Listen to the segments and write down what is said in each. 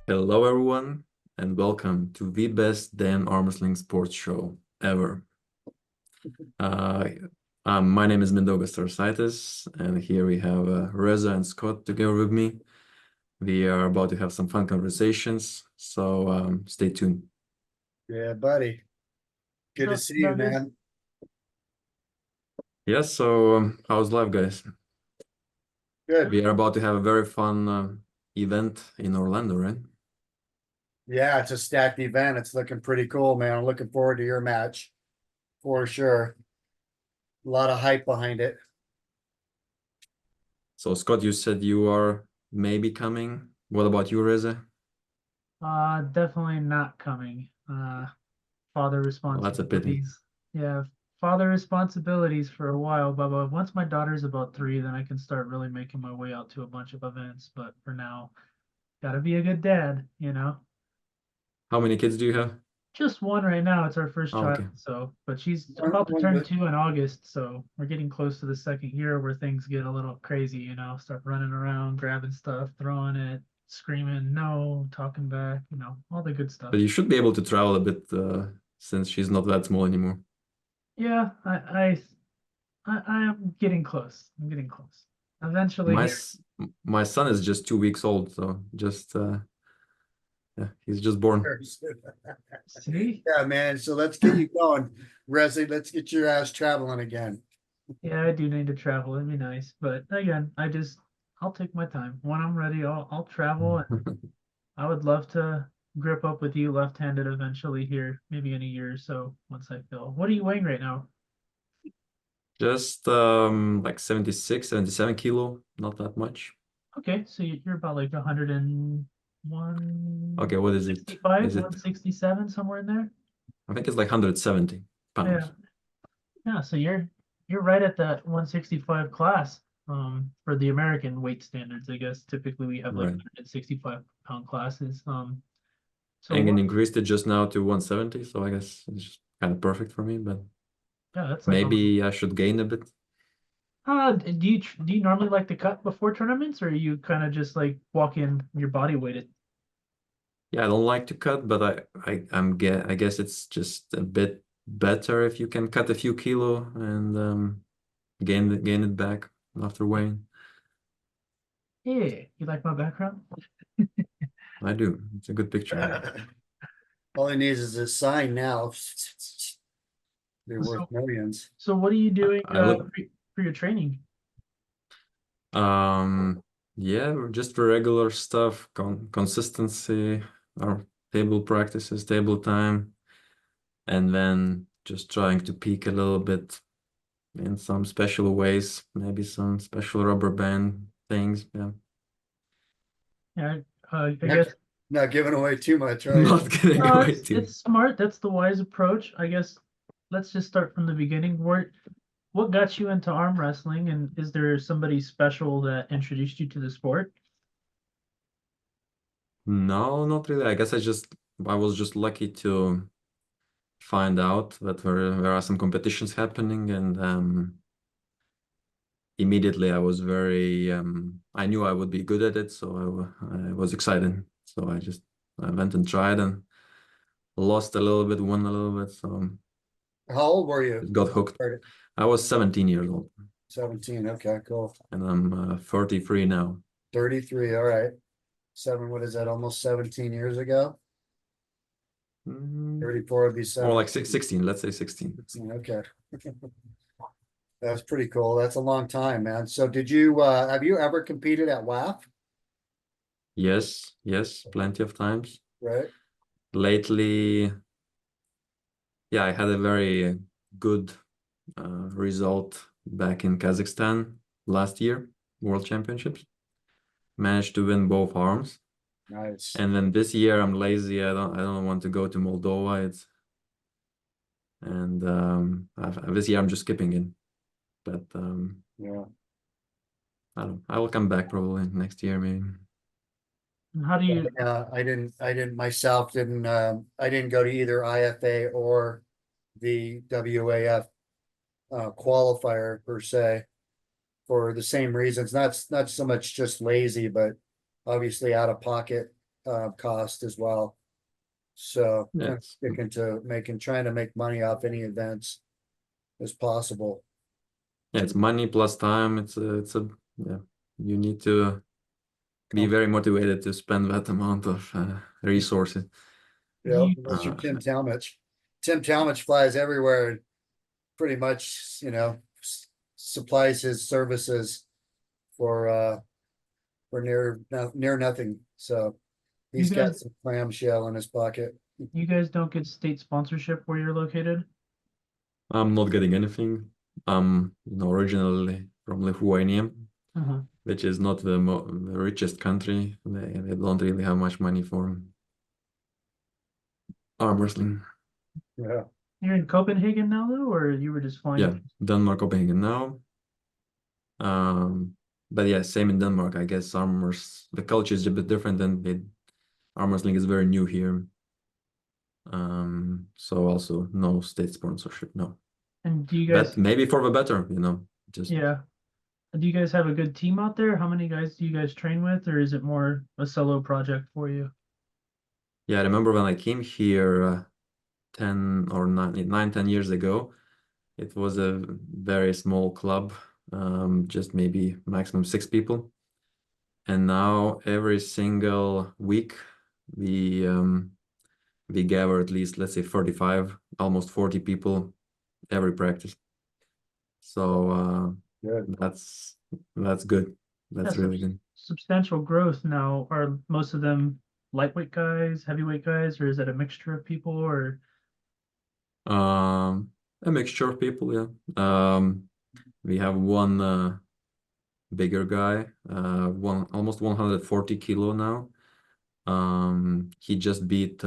Hello, everyone, and welcome to the best damn arm wrestling sports show ever. Uh, my name is Mindaugas Tarasaitis, and here we have Reza and Scott together with me. We are about to have some fun conversations, so stay tuned. Yeah, buddy. Good to see you, Douglas. man. Yes, so how's life, guys? Good. We are about to have a very fun event in Orlando, right? Yeah, it's a stacked event. It's looking pretty cool, man. I'm looking forward to your match for sure. A lot of hype behind it. So, Scott, you said you are maybe coming. What about you, Reza? Definitely not coming. Father Well, that's a pity. responsibilities. Yeah, father responsibilities for a while, but once my daughter's about 3, then I can start really making my way out to a bunch of events. But for now, gotta be a good dad. How many kids do you have? Just one right now. It's our first Oh, child, okay. so but she's One, about to one turn good. 2 in August, so we're getting close to the second year where things get a little crazy. Start running around, grabbing stuff, throwing it, screaming, no, talking back, all the good stuff. But you should be able to travel a bit since she's not that small anymore. Yeah, I am getting close. I'm getting close. Eventually My here. s- my son is just 2 weeks old, so just yeah, he's just born. See? Yeah, man. So let's get you going. Resi, let's get your ass traveling again. Yeah, I do need to travel. It'd be nice. But again, I'll take my time. When I'm ready, I'll travel. And I would love to grip up with you left-handed eventually here, maybe in a year or so once I feel. What are you weighing right now? Just like 76, 77 kilo, not that much. Okay, so you're about like 101, Okay, what is it? 65, Is it? 167, somewhere in there. I think it's like 170 Yeah. pounds. Yeah, so you're right at that 165 class. For the American weight standards, I guess typically we have like Right. 165-pound classes. So Engin what? increased it just now to 170, so I guess it's just kind of perfect for me, but Yeah, that's like a little. maybe I should gain a bit. Do you normally like to cut before tournaments, or you kind of just like walk in your body weighted? Yeah, I don't like to cut, but I guess it's just a bit better if you can cut a few kilo and gain it back after weighing. Yeah, you like my background? I do. It's a good picture. All he needs is a sign now. They're worth So, millions. so what are you doing I look for your training? yeah, just the regular stuff, consistency, our table practices, table time, and then just trying to peak a little bit in some special ways, maybe some special rubber band things. Yeah. Yeah, I Not, guess. not giving away too much, are you? Not getting No, away it's too. it's smart. That's the wise approach. I guess let's just start from the beginning. What got you into arm wrestling, and is there somebody special that introduced you to the sport? No, not really. I was just lucky to find out that there are some competitions happening, and immediately I knew I would be good at it, so I was excited. So I went and tried and lost a little bit, won a little bit, so How old were you it got when you hooked. started? I was 17 years old, 17. Okay, cool. and I'm 33 now. 33. All right. What is that? Almost 17 years ago. Mm, 34 would be More like 17. 16, let's say 16. Okay. That's pretty cool. That's a long time, man. So have you ever competed at WAF? Yes, plenty of times. Right. Lately, yeah, I had a very good result back in Kazakhstan last year, World Championships. Managed to win both arms. Nice. And then this year I'm lazy. I don't want to go to Moldova. This year I'm just skipping it. But Yeah. I will come back probably next year maybe. And how do you? I didn't go to either IFA or the WAF qualifier per se for the same reasons. Not so much just lazy, but obviously out of pocket. cost as well. So kind of Yes. sticking to trying to make money off any events as possible. Yeah, it's money plus time. Yeah. You need to be very motivated to spend that amount of resources. Yeah, You unless you're Uh, Tim Talmadge. Tim Talmadge flies everywhere and pretty much, supplies his services for near nothing. So you he's got guys some clamshell in his pocket. you guys don't get state sponsorship where you're located? I'm not getting anything. Originally from Lithuania, Uh-huh. which is not the richest country. They don't really have much money for arm wrestling. Yeah. You're in Copenhagen now though, or you were just flying? Yeah, Denmark, Copenhagen now. But yeah, same in Denmark. I guess the culture is a bit different, and arm wrestling is very new here. So also no state sponsorship, no. And do you But guys, maybe for the better, just yeah, do you guys have a good team out there? How many guys do you guys train with, or is it more a solo project for you? yeah, I remember when I came here 10 or 10 years ago, it was a very small club, just maybe maximum 6 people. And now every single week we gather at least, let's say, 35, almost 40 people every practice. So Good. that's good. That's That's really good. substantial growth now. Are most of them lightweight guys, heavyweight guys, or is it a mixture of people? Or A mixture of people, yeah. We have one bigger guy, one almost 140 kilo now. He just beat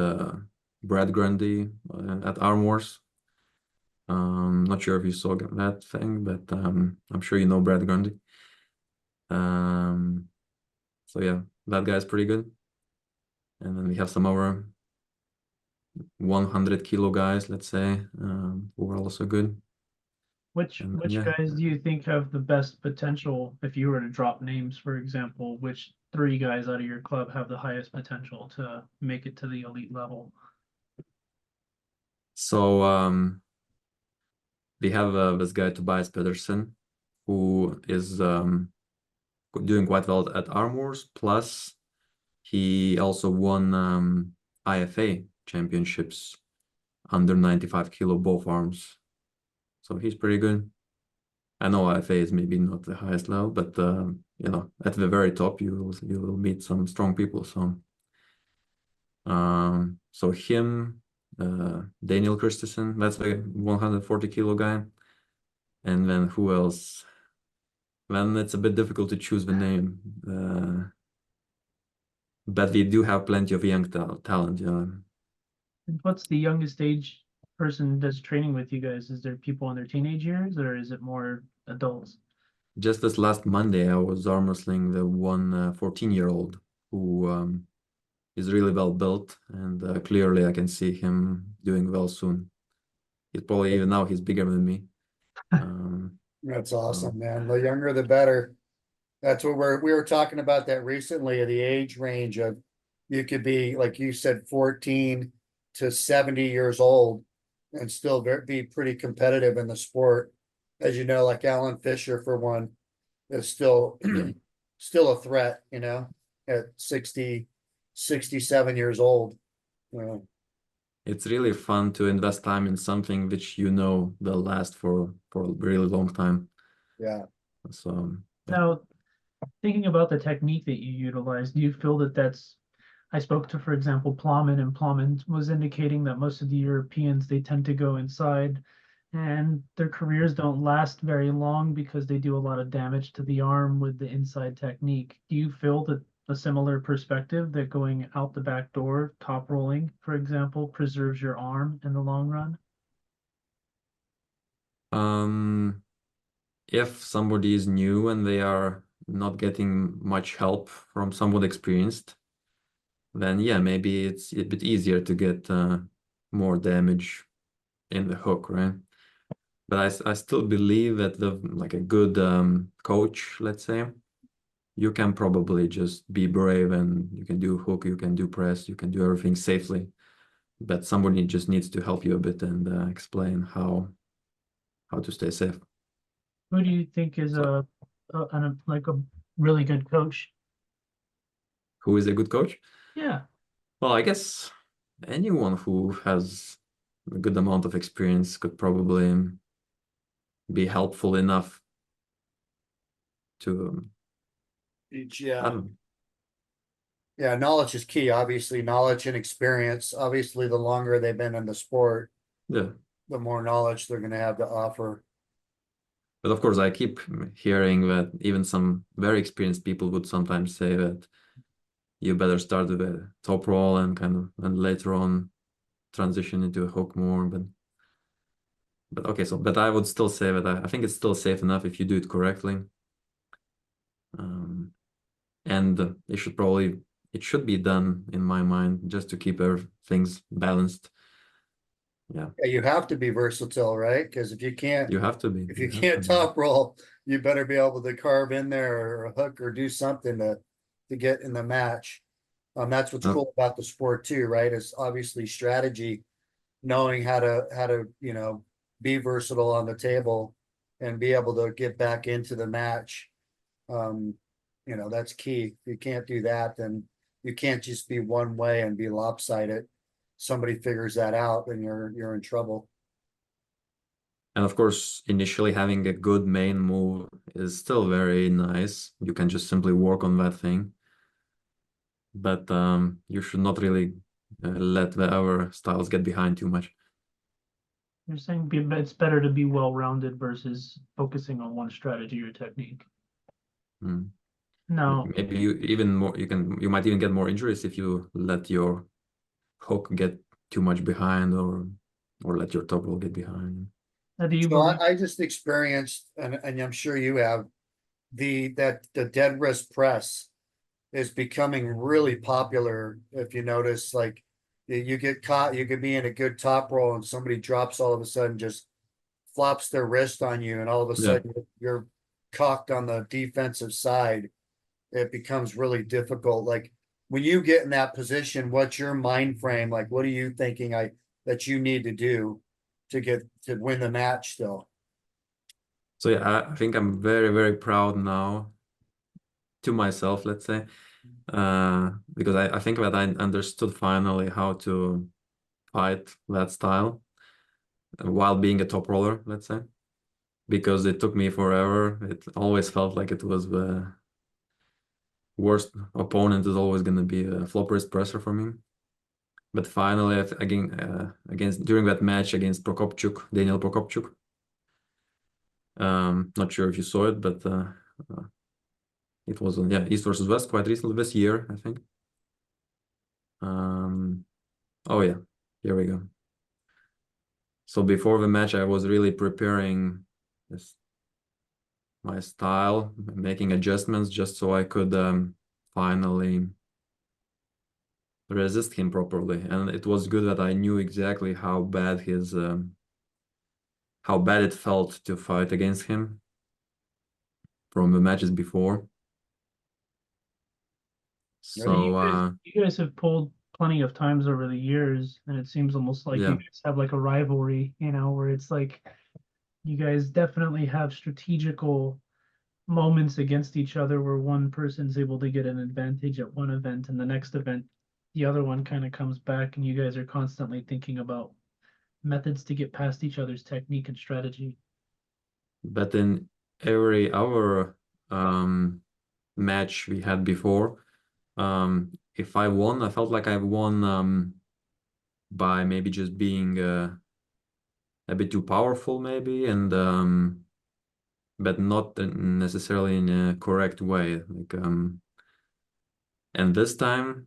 Brad Grundy at Arm Wars. Not sure if you saw that thing, but I'm sure you know Brad Grundy. Um, so yeah, that guy's pretty good. And then we have some other 100 kilo guys, let's say, who are also good. And then, which yeah, guys do you think have the best potential? If you were to drop names, for example, which three guys out of your club have the highest potential to make it to the elite level? so we have this guy Tobias Pedersen, who is doing quite well at Arm Wars. Plus, he also won IFA championships under 95 kilo both arms. So he's pretty good. I know IFA is maybe not the highest level, but at the very top you will meet some strong people. So him, Daniel Christensen, that's the 140 kilo guy. And then who else? Then it's a bit difficult to choose the name. But we do have plenty of young talent. Yeah. And what's the youngest age person that's training with you guys? Is there people in their teenage years, or is it more adults? Just this last Monday, I was arm wrestling the one 14-year-old who is really well built, and clearly I can see him doing well soon. He's probably even now he's bigger than me. That's So awesome, man. The younger the better. That's what we were talking about that recently, the age range of you could be, like you said, 14 to 70 years old and still be pretty competitive in the sport. As you know, like Alan Fisher, for one, is still still a threat, at 60, 67 years old. Uh, it's really fun to invest time in something which will last for a really long time. yeah. So yeah. Now, thinking about the technique that you utilize, do you feel that that's, I spoke to, for example, Plowman, and Plowman was indicating that most of the Europeans, they tend to go inside and their careers don't last very long because they do a lot of damage to the arm with the inside technique. Do you feel that a similar perspective, that going out the back door, top rolling, for example, preserves your arm in the long run? Um, if somebody is new and they are not getting much help from someone experienced, then yeah, maybe it's a bit easier to get more damage in the hook, right? But I still believe that like a good coach, let's say, you can probably just be brave and you can do hook, you can do press, you can do everything safely. But somebody just needs to help you a bit and explain how to stay safe. Who do you think is So, like a really good coach? who is a good coach? Yeah. Well, I guess anyone who has a good amount of experience could probably be helpful enough to, I Yeah, don't yeah, knowledge is key, obviously, knowledge and experience. Obviously, the longer they've been in the sport, yeah. the more knowledge they're gonna have to offer. But of course, I keep hearing that even some very experienced people would sometimes say that you better start with a top roll and kind of, and later on transition into a hook more. But okay, but I would still say that I think it's still safe enough if you do it correctly. And it should be done in my mind just to keep things balanced. Yeah, Yeah, you have to be versatile, right? Because if you can't, you have to be. if You you have to can't be. top roll, you better be able to carve in there or a hook or do something to get in the match. That's what's No, cool about the sport too, right? Is obviously strategy, knowing how to be versatile on the table and be able to get back into the match. Um, that's key. If you can't do that, then you can't just be one way and be lopsided. Somebody figures that out, then you're in trouble. and of course, initially having a good main move is still very nice. You can just simply work on that thing. But you should not really let the other styles get behind too much. You're saying it's better to be well-rounded versus focusing on one strategy or technique. Mm. No, Maybe you might even get more injuries if you let your hook get too much behind or let your top roll get behind. do you So believe I just experienced, and I'm sure you have, the dead wrist press is becoming really popular. If you notice, like you get caught, you could be in a good top roll and somebody drops all of a sudden, just flops their wrist on you, and all of a Yeah. sudden you're cocked on the defensive side. It becomes really difficult. Like when you get in that position, what's your mind frame? Like, what are you thinking that you need to do to win the match still? So yeah, I think I'm very, very proud now to myself, let's say, because I think that I understood finally how to fight that style while being a top roller, let's say, because it took me forever. It always felt like it was the worst opponent is always going to be a flop wrist presser for me. But finally, against during that match against Daniel Prokopchuk, not sure if you saw it, but it was on East versus West quite recently this year, I think. Oh yeah, here we go. So before the match, I was really preparing my style, making adjustments just so I could finally resist him properly. And it was good that I knew exactly how bad it felt to fight against him from the matches before. So you guys have pulled plenty of times over the years, and it seems almost like you yeah, guys have like a rivalry, where it's like you guys definitely have strategical moments against each other where one person's able to get an advantage at one event and the next event the other one kind of comes back and you guys are constantly thinking about methods to get past each other's technique and strategy. but in every other match we had before, if I won, I felt like I won by maybe just being a bit too powerful, maybe, and but not necessarily in a correct way. Like and this time,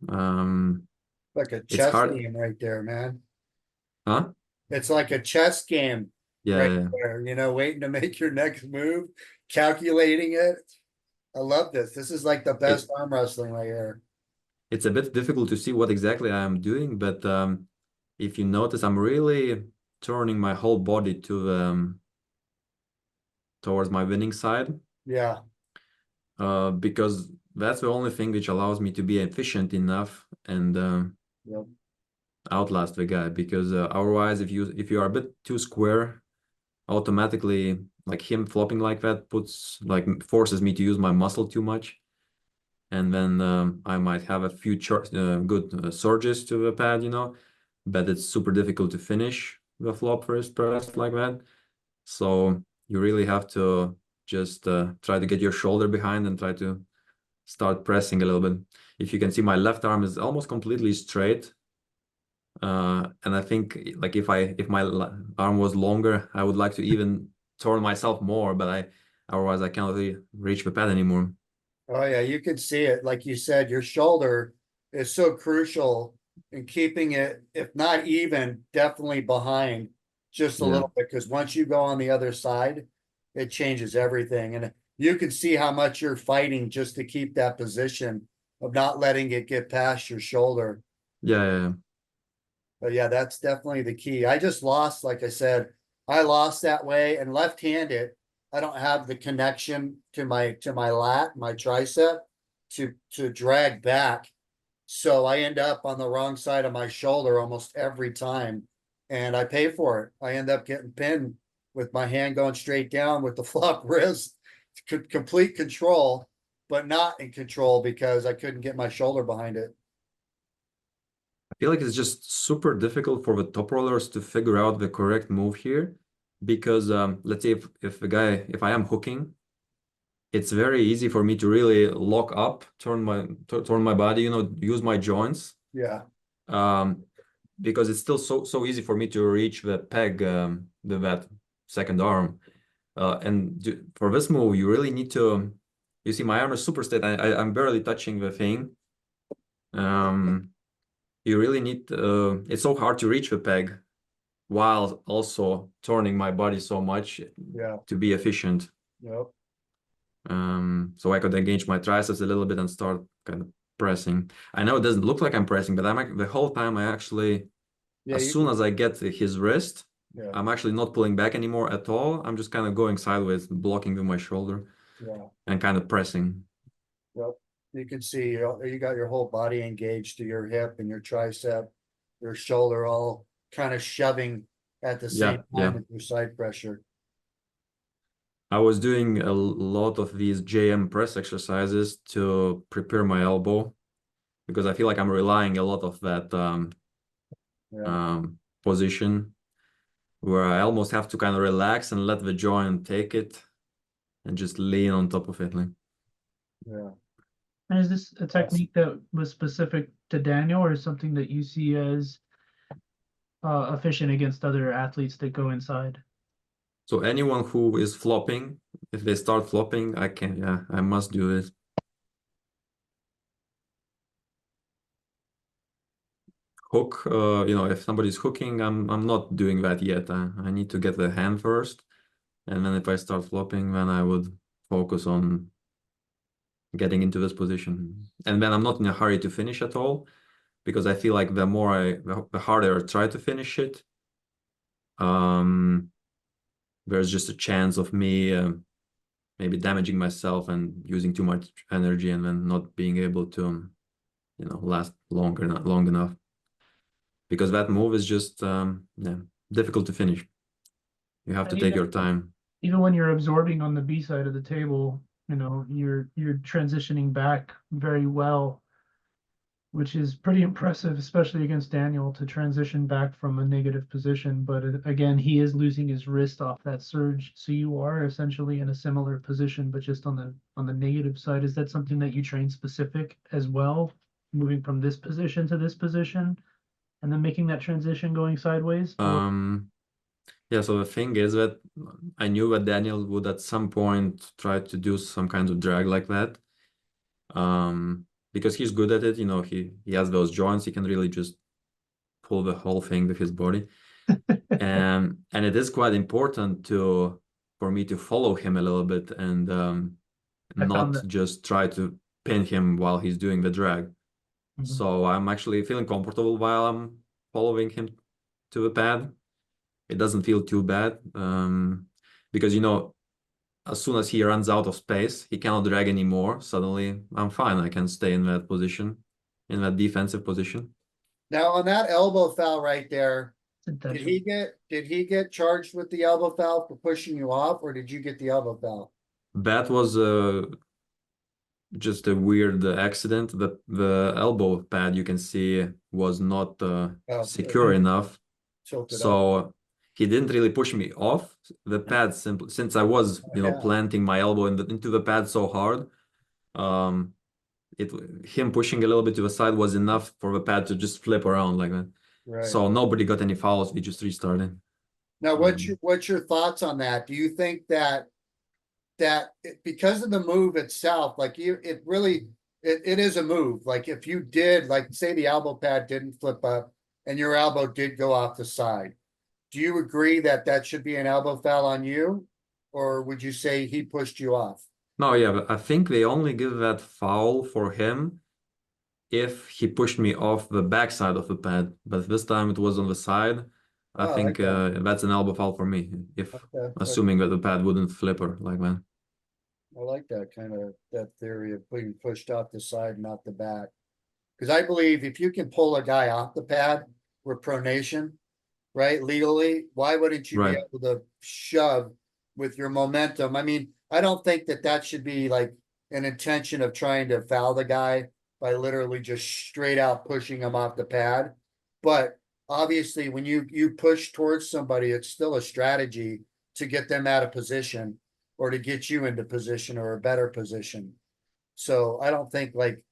Like a it's chess hard. game right there, man. Huh? It's like a chess game Yeah, right yeah. there, waiting to make your next move, calculating it. I love this. This is like the It best arm wrestling right here. it's a bit difficult to see what exactly I am doing, but if you notice, I'm really turning my whole body to towards my winning side. Yeah. Because that's the only thing which allows me to be efficient enough and Yep. outlast the guy. Because otherwise, if you are a bit too square, automatically like him flopping like that forces me to use my muscle too much, and then I might have a few good surges to the pad, but it's super difficult to finish the flop first press like that. So you really have to just try to get your shoulder behind and try to start pressing a little bit. If you can see, my left arm is almost completely straight. And I think like if my arm was longer, I would like to even turn myself more, but otherwise I cannot really reach the pad anymore. Oh yeah, you can see it. Like you said, your shoulder is so crucial in keeping it, if not even, definitely behind just a Yeah. little bit. Because once you go on the other side, it changes everything. And you can see how much you're fighting just to keep that position of not letting it get past your shoulder. Yeah, yeah, yeah. But yeah, that's definitely the key. I just lost, like I said, I lost that way and left-handed. I don't have the connection to my lat, my tricep to drag back. So I end up on the wrong side of my shoulder almost every time. And I pay for it. I end up getting pinned with my hand going straight down with the flop wrist, complete control, but not in control because I couldn't get my shoulder behind it. I feel like it's just super difficult for the top rollers to figure out the correct move here, because let's say if I am hooking, it's very easy for me to really lock up, turn my body, use my joints, Yeah. um, because it's still so easy for me to reach the peg, that second arm. And for this move, you really need to. You see, my arm is super straight. I'm barely touching the thing. Um, you really need. It's so hard to reach the peg while also turning my body so much Yeah. to be efficient. Yep. So I could engage my triceps a little bit and start kind of pressing. I know it doesn't look like I'm pressing, but the whole time I actually, Yeah. as soon as I get his wrist, Yeah. I'm actually not pulling back anymore at all. I'm just kind of going sideways, blocking with my shoulder Yeah. and kind of pressing. Yep. You can see you got your whole body engaged to your hip and your tricep, your shoulder all kind of shoving at the same Yeah, time yeah. with your side pressure. I was doing a lot of these JM press exercises to prepare my elbow because I feel like I'm relying a lot of that Yeah. position where I almost have to kind of relax and let the joint take it and just lean on top of it. Like, Yeah. And is this a technique that was specific to Daniel, or something that you see as efficient against other athletes that go inside? so anyone who is flopping, if they start flopping, I must do it. Hook, if somebody's hooking, I'm not doing that yet. I need to get the hand first, and then if I start flopping, then I would focus on getting into this position. And then I'm not in a hurry to finish at all, because I feel like the harder I try to finish it, there's just a chance of me maybe damaging myself and using too much energy and then not being able to, last long enough. Because that move is just difficult to finish. You have to And take your time. even when you're absorbing on the B side of the table, you're transitioning back very well, which is pretty impressive, especially against Daniel, to transition back from a negative position. But again, he is losing his wrist off that surge, so you are essentially in a similar position, but just on the negative side. Is that something that you train specific as well, moving from this position to this position, and then making that transition going sideways? Or Yeah, so the thing is that I knew that Daniel would at some point try to do some kind of drag like that. Because he's good at it, he has those joints, he can really just pull the whole thing with his body. And it is quite important for me to follow him a little bit and I found not that. just try to pin him while he's doing the drag. Mhm. So I'm actually feeling comfortable while I'm following him to the pad. It doesn't feel too bad, because as soon as he runs out of space, he cannot drag anymore. Suddenly, I'm fine. I can stay in that position, in that defensive position. Now on that elbow foul right there, It's did he get charged with the elbow foul for pushing you off, or did you get the elbow foul? That was just a weird accident. The elbow pad you can see was not Oh, secure enough, tilted up. so he didn't really push me off the pad. Simply since I was, Yeah. planting my elbow into the pad so hard, um, it him pushing a little bit to the side was enough for the pad to just flip around like that. Right. So nobody got any fouls. We just restarted. Now, what's your thoughts on that? Do you think that because of the move itself, like it really it is a move. Like if you did, like say the elbow pad didn't flip up and your elbow did go off the side, do you agree that that should be an elbow foul on you, or would you say he pushed you off? No, yeah, but I think they only give that foul for him if he pushed me off the backside of the pad, but this time it was on the side. I Oh, think okay. that's an elbow foul for me, if Okay. assuming that the pad wouldn't flip her like that. I like that kind of that theory of being pushed off the side, not the back. Because I believe if you can pull a guy off the pad with pronation, right, legally, why wouldn't you be Right. able to shove with your momentum? I mean, I don't think that that should be like an intention of trying to foul the guy by literally just straight out pushing him off the pad. But obviously, when you push towards somebody, it's still a strategy to get them out of position or to get you into position or a better position. So I don't think like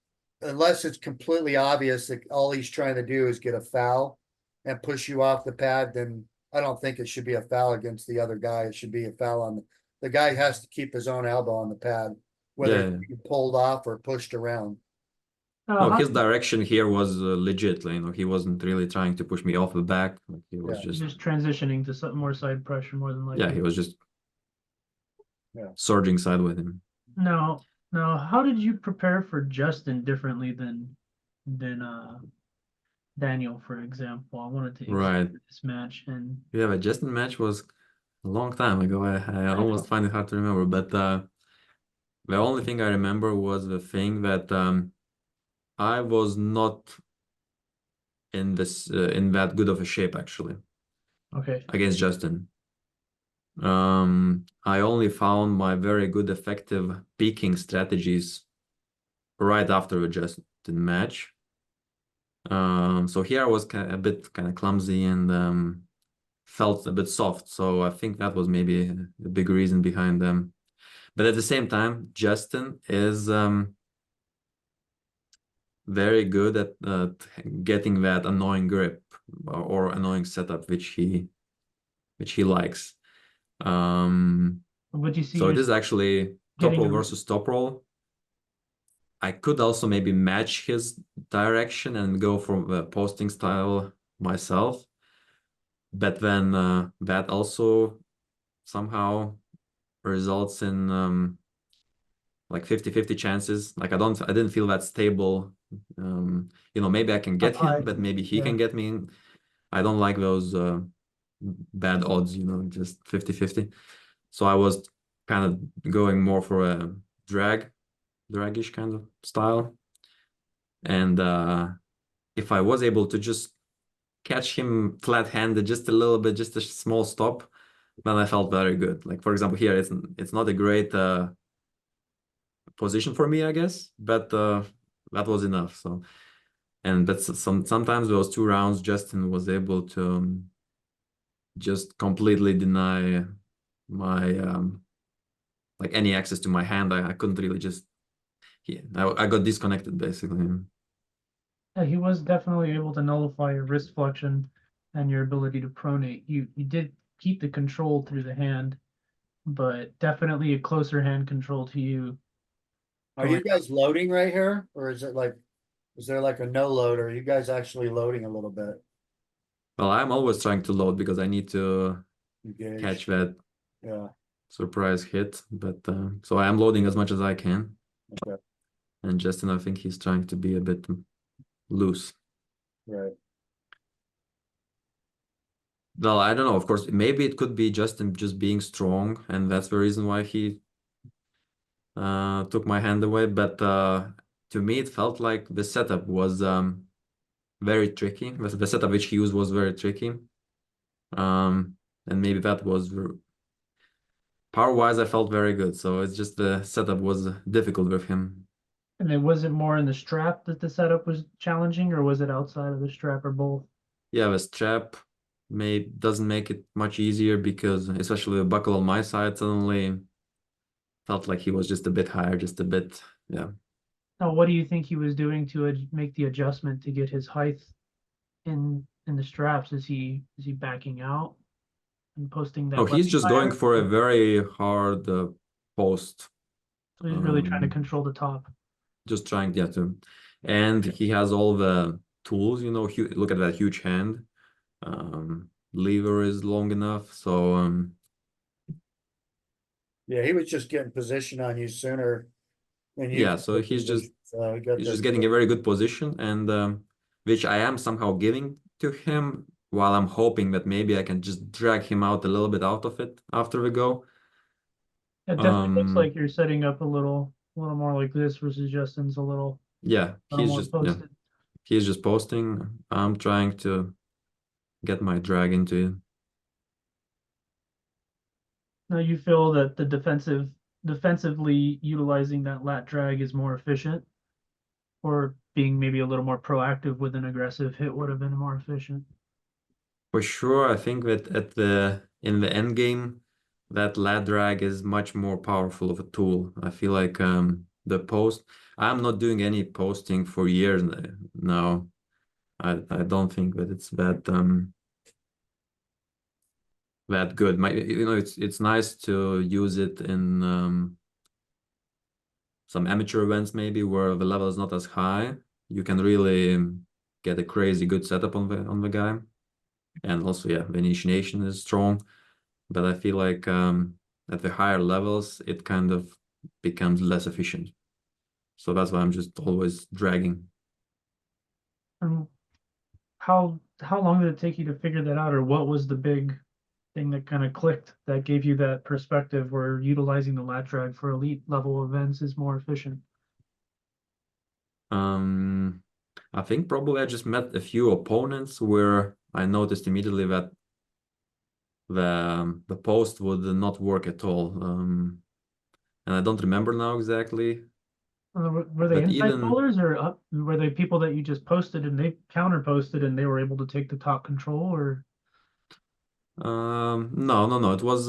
unless it's completely obvious that all he's trying to do is get a foul and push you off the pad, then I don't think it should be a foul against the other guy. It should be a foul on the guy has to keep his own elbow on the pad, whether Yeah. it's pulled off or pushed around. No, how his direction here was legit. He wasn't really trying to push me off the back. Like, he was Yeah. just transitioning to some more side pressure more than yeah, likely. he was just Yeah. surging side with him. Now, how did you prepare for Justin differently than Daniel, for example? I wanted to Right. examine this match, and Yeah, but Justin match was a long time ago. I almost find it hard to remember, but the only thing I remember was the thing that I was not in that good of a shape actually okay, against Justin. I only found my very good effective peaking strategies right after the Justin match. So here I was a bit kind of clumsy and felt a bit soft. So I think that was maybe a big reason behind them. But at the same time, Justin is very good at getting that annoying grip or annoying setup which he likes. would you see So it is yourself actually top getting roll a versus top roll. I could also maybe match his direction and go for the posting style myself, but then that also somehow results in like 50-50 chances. Like I didn't feel that stable. Maybe I can up get him, high? but maybe he Yeah, can get me. I don't like those bad odds, just 50-50. So I was kind of going more for a dragish kind of style. And if I was able to just catch him flat-handed just a little bit, just a small stop, then I felt very good. Like for example, here it's not a great position for me, I guess, but that was enough. So but sometimes those 2 rounds, Justin was able to just completely deny my like any access to my hand. I couldn't really just I got disconnected basically. yeah, he was definitely able to nullify your wrist flexion and your ability to pronate. You did keep the control through the hand, but definitely a closer hand control to you Are going. you guys loading right here, or is it like is there like a no load, or are you guys actually loading a little bit? Well, I'm always trying to load because I need to Engaged. catch that Yeah. surprise hit, but so I am loading as much as I can. Okay. And Justin, I think he's trying to be a bit loose. Right. Well, I don't know. Of course, maybe it could be just him just being strong, and that's the reason why he took my hand away. But to me, it felt like the setup was very tricky. The setup which he used was very tricky. And maybe that was power-wise, I felt very good. So it's just the setup was difficult with him. And then was it more in the strap that the setup was challenging, or was it outside of the strap, or both? Yeah, the strap doesn't make it much easier because especially the buckle on my side suddenly felt like he was just a bit higher, just a bit, yeah. Now, what do you think he was doing to make the adjustment to get his height in the straps? Is he backing out and posting No, that he's left just going higher? for a very hard post. So he's really trying to Um, control the top. just trying, yeah, to, and he has all the tools, look at that huge hand. Lever is long enough, so Yeah, he was just getting position on you sooner than you yeah, could so get position. So he got he's there just getting a quick. very good position, and which I am somehow giving to him while I'm hoping that maybe I can just drag him out a little bit out of it after we go. It definitely looks like you're setting up a little more like this versus Justin's Yeah, a little more posted. he's just posting. I'm trying to get my drag into it. Now you feel that the defensively utilizing that lat drag is more efficient, or being maybe a little more proactive with an aggressive hit would have been more efficient. For sure, I think that in the end game, that lat drag is much more powerful of a tool. I feel like the post. I'm not doing any posting for years now. I don't think that it's that good. It's nice to use it in some amateur events maybe where the level is not as high. You can really get a crazy good setup on the guy, and also yeah, the initiation is strong. But I feel like at the higher levels, it kind of becomes less efficient. So that's why I'm just always dragging. And how long did it take you to figure that out, or what was the big thing that kind of clicked that gave you that perspective where utilizing the lat drag for elite level events is more efficient? I think probably I just met a few opponents where I noticed immediately that the post would not work at all. And I don't remember now exactly, Were they but inside even bowlers, or were they people that you just posted and they counter posted and they were able to take the top control, or no, it was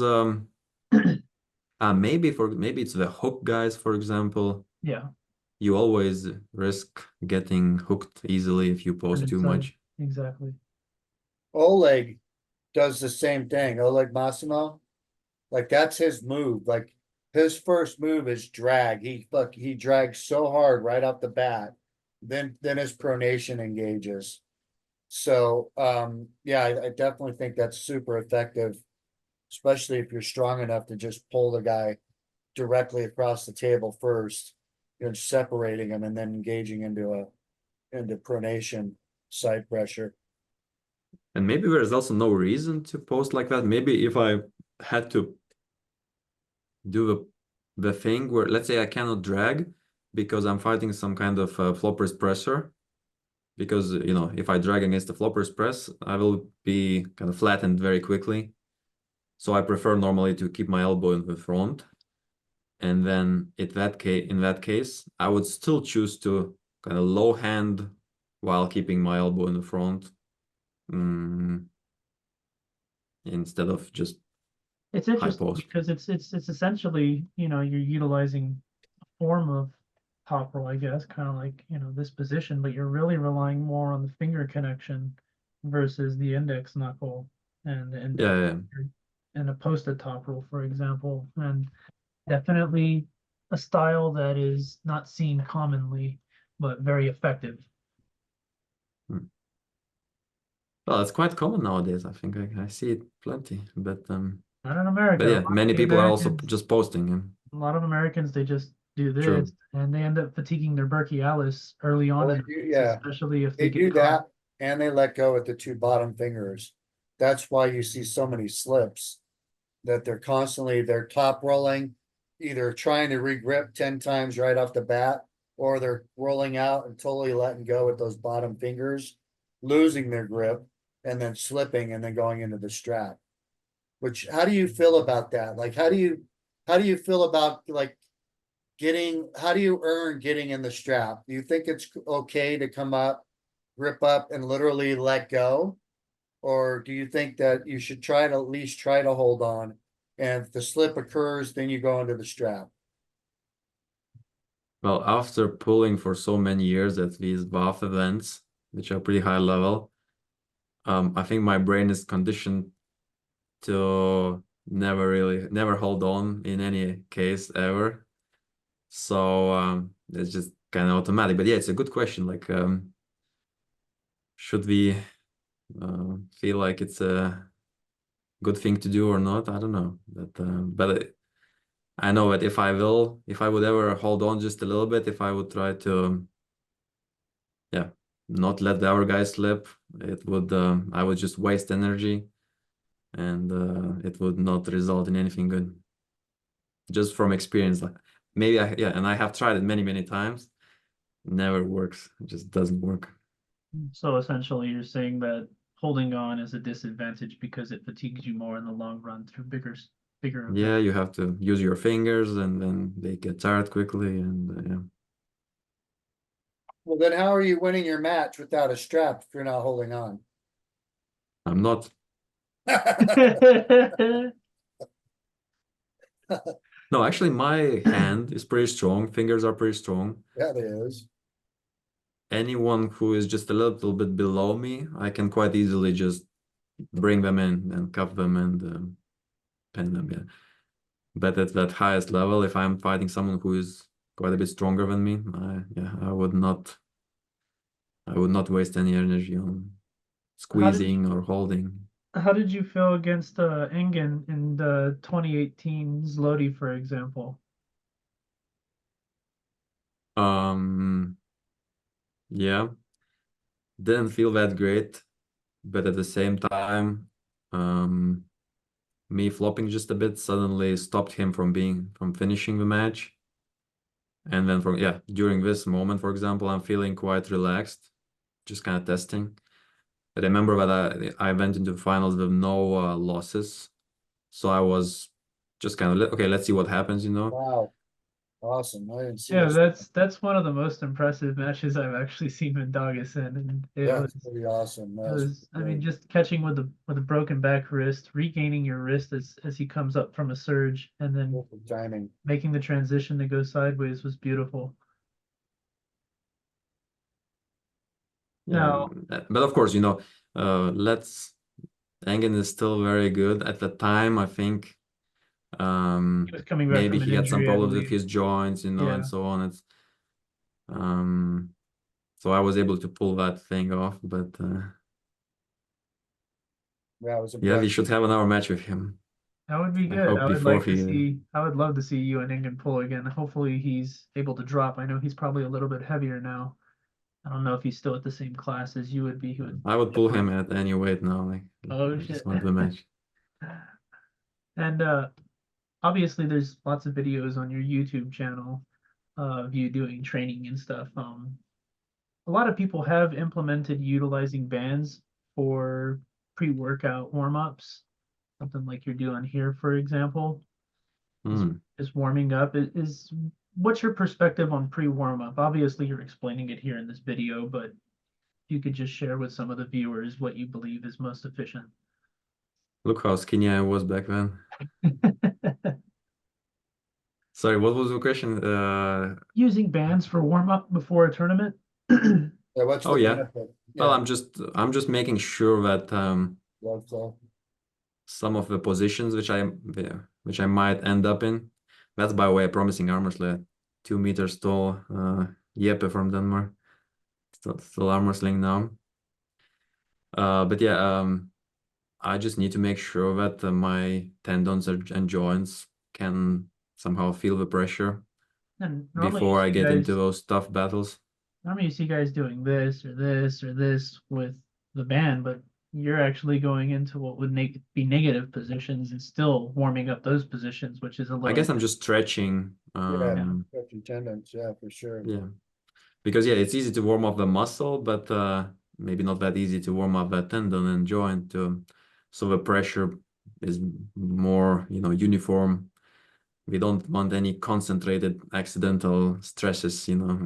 maybe it's the hook guys, for example. yeah, You always risk getting hooked easily if you turned post too inside much. exactly. Oleg does the same thing. Oleg Massimo, like that's his move. Like his first move is drag. He drags so hard right off the bat. Then his pronation engages. So yeah, I definitely think that's super effective, especially if you're strong enough to just pull the guy directly across the table first, separating him and then engaging into pronation side pressure. And maybe there's also no reason to post like that. Maybe if I had to do the thing where, let's say I cannot drag because I'm fighting some kind of floppers presser, because, if I drag against the floppers press, I will be kind of flattened very quickly. So I prefer normally to keep my elbow in the front. And then in that case, I would still choose to kind of low hand while keeping my elbow in the front, instead of just It's high interesting post. because it's essentially, you're utilizing a form of top roll, I guess, kind of like, this position, but you're really relying more on the finger connection versus the index knuckle and the index Yeah, yeah. finger in a posted top roll, for example. And definitely a style that is not seen commonly, but very effective. Hmm. Well, it's quite common nowadays. I think I see it plenty, Not in but America. A yeah, lot of many the people are also Americans, just posting. Yeah. a lot of Americans, they just do this True. and they end up fatiguing their brachialis early on Well, in, yeah, especially if they they get do caught. that and they let go with the two bottom fingers. that's why you see so many slips. That they're top rolling, either trying to regrip 10 times right off the bat, or they're rolling out and totally letting go with those bottom fingers, losing their grip, and then slipping and then going into the strap. Which, how do you feel about that? Like, how do you feel about like how do you earn getting in the strap? Do you think it's okay to come up, grip up, and literally let go? Or do you think that you should try to at least try to hold on? And if the slip occurs, then you go into the strap. Well, after pulling for so many years at these VAF events, which are pretty high level, I think my brain is conditioned to never hold on in any case ever. So it's just kind of automatic. But yeah, it's a good question. Like, should we feel like it's a good thing to do or not? I don't know. But I know that if I would ever hold on just a little bit, if I would try to, yeah, not let the other guy slip, I would just waste energy, and it would not result in anything good. Just from experience, like maybe and I have tried it many, many times. Never works. It just doesn't work. So essentially, you're saying that holding on is a disadvantage because it fatigues you more in the long run through bigger events. Yeah, you have to use your fingers, and then they get tired quickly, and yeah. Well, then how are you winning your match without a strap if you're not holding on? I'm not. No, actually, my hand is pretty strong. Fingers are pretty strong. That is. Anyone who is just a little bit below me, I can quite easily just bring them in and cuff them and pin them. Yeah. But at that highest level, if I'm fighting someone who is quite a bit stronger than me, I would not waste any energy on squeezing or holding. How did you feel against Engen in the 2018 Zloty, for example? Yeah, didn't feel that great, but at the same time, me flopping just a bit suddenly stopped him from finishing the match. And then during this moment, for example, I'm feeling quite relaxed, just kind of testing. I remember that I went into the finals with no losses, so I was just kind of okay, let's see what happens, you know. Wow. Awesome. I didn't see Yeah, this. that's one of the most impressive matches I've actually seen Mindaugas in, and That's pretty awesome. I mean, just catching with a broken back wrist, regaining your wrist as he comes up from a surge, and then Perfect timing. making the transition to go sideways was beautiful. Yeah, Now, but of course, you know, let's Engen is still very good. At the time, I think he was coming back maybe from an he had some injury, I problems with believe. his joints, you know, and Yeah. so on. Um, so I was able to pull that thing off, but Yeah, it was yeah, we impressive. should have another match with him. That would be I good. hope before he. I would love to see you and Ingen pull again. Hopefully he's able to drop. I know he's probably a little bit heavier now. I don't know if he's still at the same class as you would be. He would I would pull him at any weight now. Like Oh I just shit. want the match. And obviously there's lots of videos on your YouTube channel of you doing training and stuff. A lot of people have implemented utilizing bands for pre-workout warm-ups, something like you're doing here, for example. Hmm. Is warming up. Is what's your perspective on pre-warm up? Obviously, you're explaining it here in this video, but if you could just share with some of the viewers what you believe is most efficient. Look how skinny I was back then. Sorry, what was the question? Using bands for warm up before a tournament. Yeah, what's Oh the yeah. benefit? Well, Yeah, I'm just making sure that blood flow. some of the positions which I might end up in. That's by way of promising arm wrestler, 2 meters tall, Jeppe from Denmark, still arm wrestling now. But yeah, I just need to make sure that my tendons and joints can somehow feel the pressure And before I get into those tough battles. normally you see guys doing this or this or this with the band, but you're actually going into what would be negative positions and still warming up those positions, which is a I little. guess I'm just stretching. Yeah, stretching tendons, yeah, for sure. Yeah, because yeah, it's easy to warm up the muscle, but maybe not that easy to warm up that tendon and joint. So the pressure is more, uniform. We don't want any concentrated accidental stresses, Now,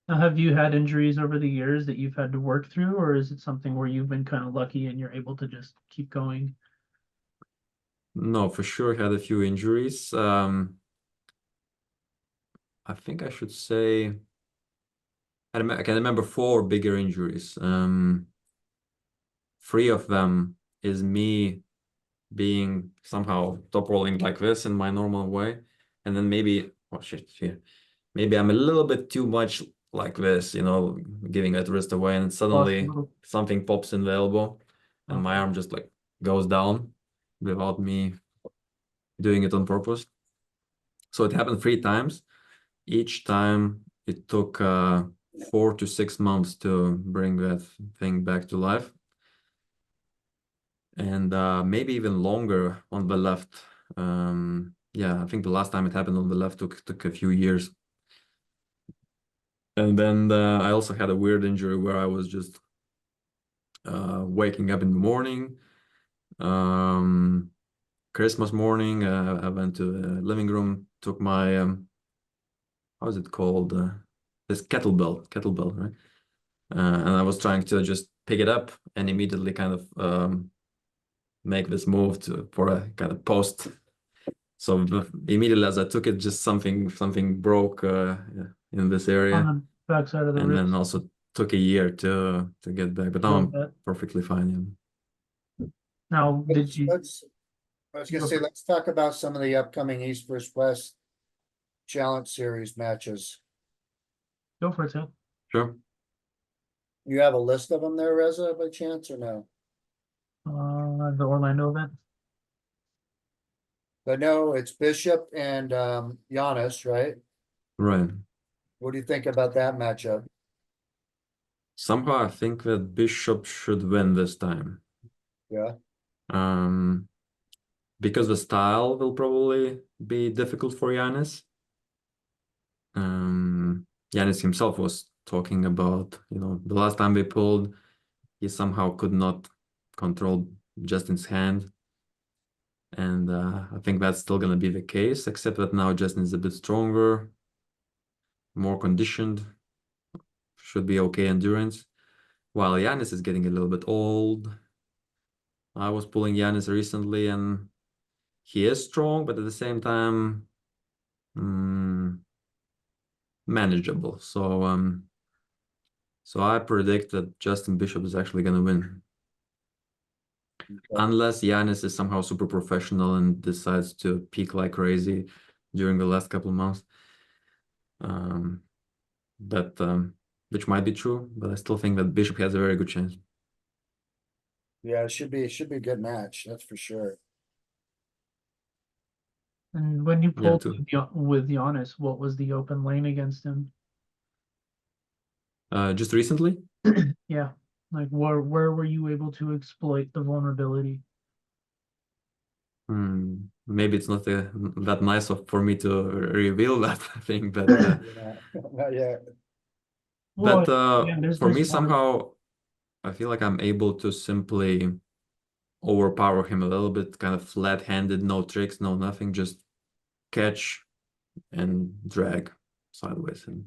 have you had injuries over the years that you've had to work through, or is it something where you've been kind of lucky and you're able to just keep going? No, for sure had a few injuries. I think I should say I can remember four bigger injuries. Three of them is me being somehow top rolling like this in my normal way, and then maybe oh shit, yeah, maybe I'm a little bit too much like this, giving that wrist away, and Lost a suddenly little. something pops in the elbow, and my Okay. arm just like goes down without me doing it on purpose. So it happened three times. Each time it took 4 to 6 months to bring that thing back to life. And maybe even longer on the left. Yeah, I think the last time it happened on the left took a few years. And then I also had a weird injury where I was just waking up in the morning. Christmas morning, I went to the living room, took my how is it called? This kettlebell, right? And I was trying to just pick it up and immediately kind of make this move for a kind of post. So immediately as I took it, just something broke in this On area, the backside of the and then wrist. also took a year to get back. But now Little I'm bit. perfectly fine. Now, did you I was gonna go say, for, let's talk about some of the upcoming East versus West Challenge Series matches. go for it, too? Sure. You have a list of them there, Reza, by chance, or no? The Orlando event. I know it's Bishop and Giannis, right? Right. What do you think about that matchup? Somehow I think that Bishop should win this time. Yeah, Um, because the style will probably be difficult for Giannis. Giannis himself was talking about, the last time they pulled, he somehow could not control Justin's hand. And I think that's still going to be the case, except that now Justin is a bit stronger, more conditioned, should be okay endurance, while Giannis is getting a little bit old. I was pulling Giannis recently, and he is strong, but at the same time, manageable. So I predict that Justin Bishop is actually going to win. Unless Giannis is somehow super professional and decides to peak like crazy during the last couple of months. That which might be true, but I still think that Bishop has a very good chance. yeah, it should be a good match, that's for sure. And when you Yeah, pulled too. with Giannis, what was the open lane against him? Just recently, Yeah. Like where were you able to exploit the vulnerability? maybe it's not that nice for me to reveal that thing, but Yeah, not yet. Well, yeah, for there's me more. somehow I feel like I'm able to simply overpower him a little bit, kind of flat-handed, no tricks, no nothing, just catch and drag sideways, and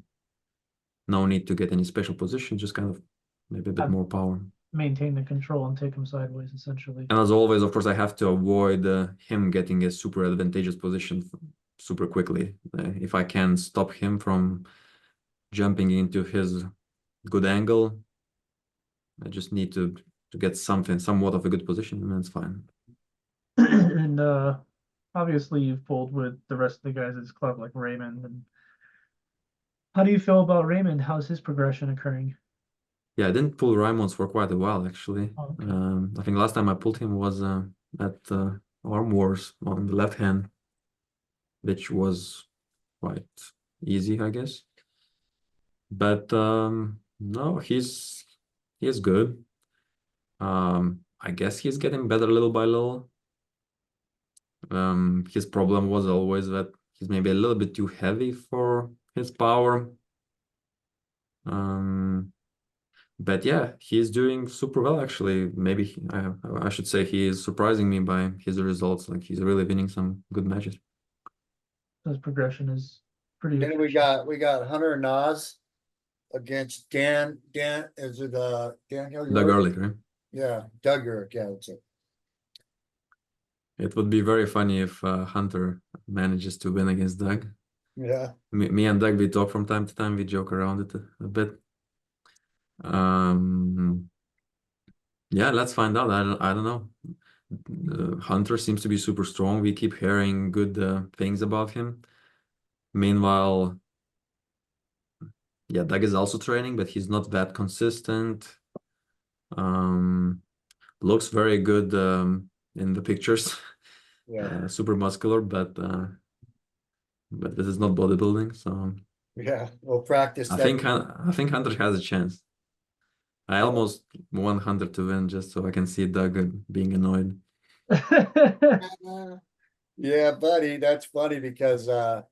no need to get any special position, just kind of maybe a bit Have more power. maintain the control and take him sideways, essentially. And as always, of course, I have to avoid him getting a super advantageous position super quickly. If I can stop him from jumping into his good angle, I just need to get somewhat of a good position, and that's fine. And obviously you've pulled with the rest of the guys at this club like Raymond. And how do you feel about Raymond? How's his progression occurring? Yeah, I didn't pull Raimonds for quite a while, actually. Oh, okay. I think last time I pulled him was at Arm Wars on the left hand, which was quite easy, I guess. But no, he's good. I guess he's getting better little by little. His problem was always that he's maybe a little bit too heavy for his power. But yeah, he's doing super well actually. Maybe I should say he is surprising me by his results. Like he's really winning some good matches. His progression is pretty Then we got Hunter Nas against Dan, is it Daniel Doug York? Ehrlich, right? Yeah, Doug York, yeah, that's it. It would be very funny if Hunter manages to win against Doug. Yeah, Me and Doug, we talk from time to time. We joke around it a bit. Yeah, let's find out. I don't know. Hunter seems to be super strong. We keep hearing good things about him. Meanwhile, yeah, Doug is also training, but he's not that consistent. Looks very good in the pictures. yeah, Super muscular, but this is not bodybuilding, so yeah, we'll practice I that. think I think Hunter has a chance. I Yeah. almost want Hunter to win just so I can see Doug being annoyed. Yeah, buddy, that's funny because I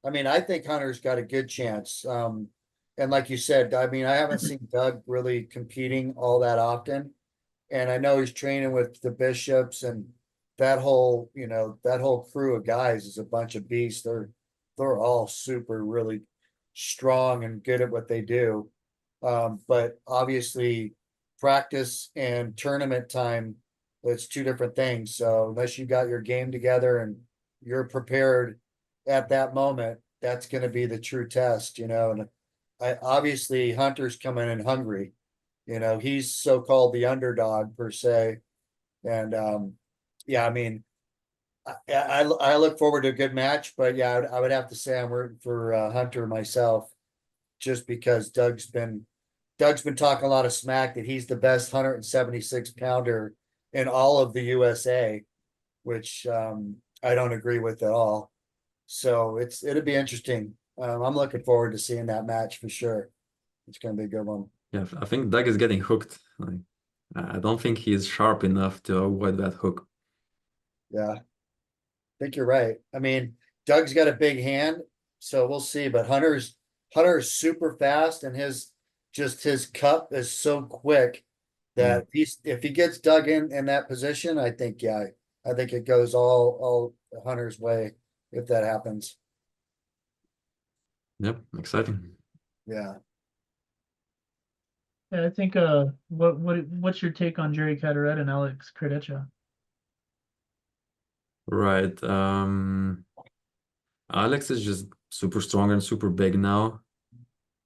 mean, I think Hunter's got a good chance. And like you said, I mean, I haven't seen Doug really competing all that often. And I know he's training with the Bishops and that whole crew of guys is a bunch of beasts. They're all super really strong and good at what they do. But obviously practice and tournament time, it's two different things. So unless you got your game together and you're prepared at that moment, that's going to be the true test, And obviously Hunter's coming in hungry. He's so-called the underdog per se. And yeah, I mean, I look forward to a good match, but yeah, I would have to say I'm rooting for Hunter myself, just because Doug's been talking a lot of smack that he's the best 176 pounder in all of the USA, which I don't agree with at all. So it'll be interesting. I'm looking forward to seeing that match for sure. It's going to be a good one. Yeah, I think Doug is getting hooked. Like, I don't think he's sharp enough to avoid that hook. Yeah, I think you're right. I mean, Doug's got a big hand, so we'll see. But Hunter's super fast, and his cup is so quick Yeah. that if he gets Doug in that position, I think I think it goes all Hunter's way if that happens. Yep, exciting. Yeah. Yeah, I think what's your take on Jerry Cataret and Alex Kredicha? Right. Alex is just super strong and super big now.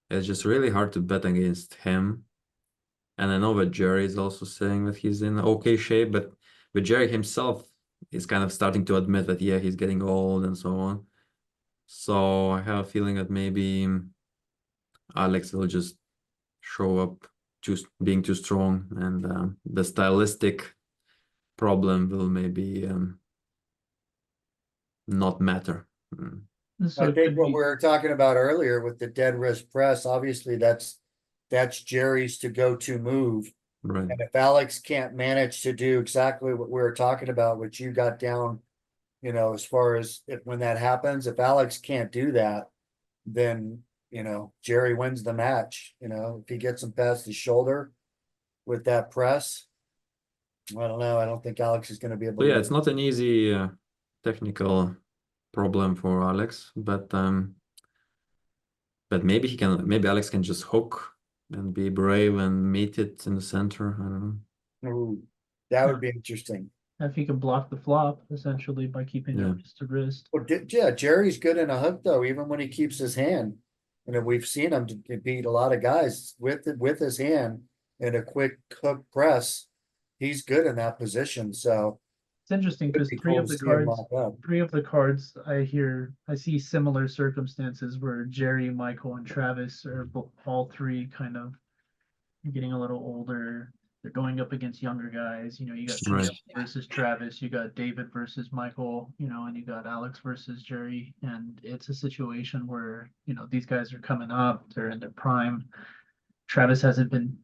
It's just really hard to bet against him. And I know that Jerry is also saying that he's in okay shape, but Jerry himself is kind of starting to admit that yeah, he's getting old and so on. So I have a feeling that maybe Alex will just show up just being too strong, and the stylistic problem will maybe not matter. So I it think could what we be were talking about earlier with the dead wrist press, obviously that's Jerry's to go-to move. Right. And if Alex can't manage to do exactly what we were talking about, which you got down, as far as when that happens, if Alex can't do that, then Jerry wins the match. If he gets him past his shoulder with that press, I don't know. I don't think Alex is going to be able So to yeah, win. it's not an easy technical problem for Alex, but maybe Alex can just hook and be brave and meet it in the center. I don't Ooh, that would be interesting. if he can block the flop essentially by keeping know. it wrist to wrist. Well, yeah, Jerry's good in a hook though, even when he keeps his hand. We've seen him beat a lot of guys with his hand in a quick hook press. He's good in that position, so It's interesting it'd because be cool to see him lock up. three of the cards I see similar circumstances where Jerry, Michael, and Travis are all three kind of getting a little older. They're going up against younger guys. You got Right. Pete versus Travis, you got David versus Michael, and you got Alex versus Jerry. And it's a situation where, these guys are coming up, they're in their prime. Travis hasn't been,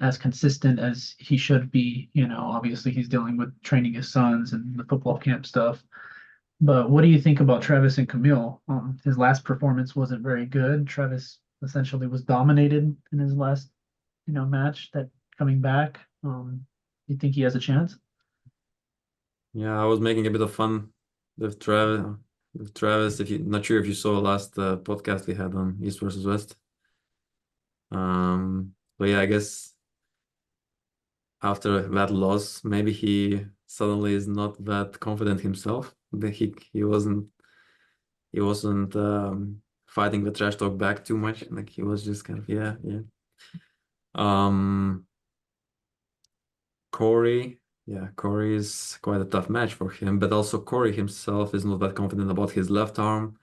as consistent as he should be. Obviously he's dealing with training his sons and the football camp stuff. But what do you think about Travis and Camille? His last performance wasn't very good. Travis essentially was dominated in his last, match that coming back. You think he has a chance? Yeah, I was making a bit of fun with Travis. If you not sure if you saw last podcast we had on East versus West. But yeah, I guess after that loss, maybe he suddenly is not that confident himself. That he wasn't fighting the trash talk back too much. Like he was just kind of yeah. Um, Corey, yeah, Corey is quite a tough match for him, but also Corey himself is not that confident about his left arm.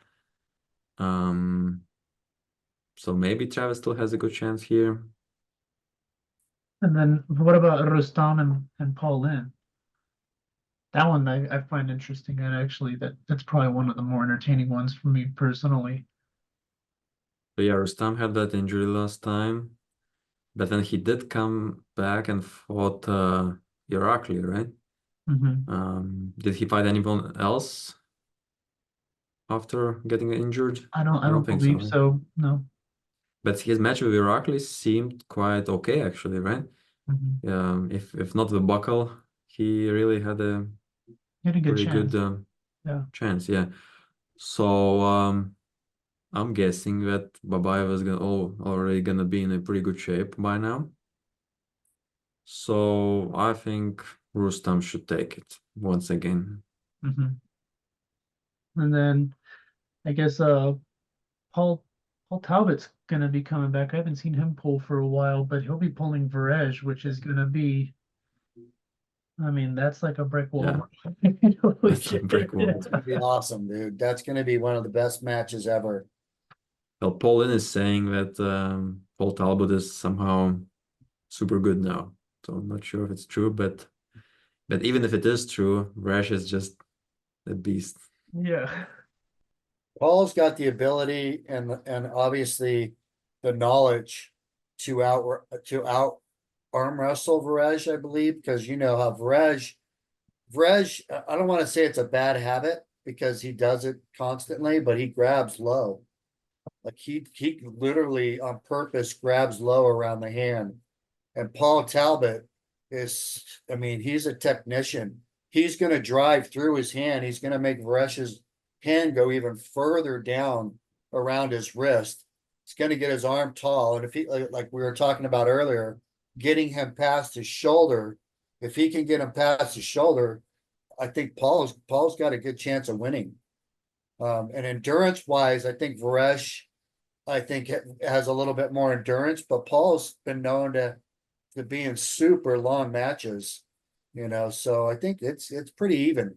Um, so maybe Travis still has a good chance here. And then what about Rustam and Paul Lynn? That one I find interesting, and actually that's probably one of the more entertaining ones for me personally. So yeah, Rustam had that injury last time, but then he did come back and fought Irakli, right? Did he fight anyone else after getting injured? I I don't don't think so, believe right? so. No. But his match with Irakli seemed quite okay, actually, right? Mhm. If not the buckle, he really had a He had a good pretty chance. good Yeah. chance, yeah. So I'm guessing that Babayev is already gonna be in a pretty good shape by now. So I think Rustam should take it once again. hmm And then I guess Paul Paul Talbot's gonna be coming back. I haven't seen him pull for a while, but he'll be pulling Varej, which is gonna be, I mean, that's like a brick Yeah, wall. Holy that's a shit. brick wall. It's gonna be awesome, dude. That's gonna be one of the best matches ever. Well, Paulin is saying that Paul Talbot is somehow super good now. So I'm not sure if it's true, but even if it is true, Rash is just a beast. Yeah. Paul's got the ability and obviously the knowledge to out arm wrestle Varej, I believe, because you know how Varej, I don't want to say it's a bad habit because he does it constantly, but he grabs low. Like he literally on purpose grabs low around the hand. And Paul Talbot is, I mean, he's a technician. He's going to drive through his hand. He's going to make Varesh's hand go even further down around his wrist. He's going to get his arm tall. And if he, like we were talking about earlier, getting him past his shoulder, if he can get him past his shoulder, I think Paul's got a good chance of winning. And endurance wise, I think Varesh, I think has a little bit more endurance, but Paul's been known to be in super long matches, so I think it's pretty even.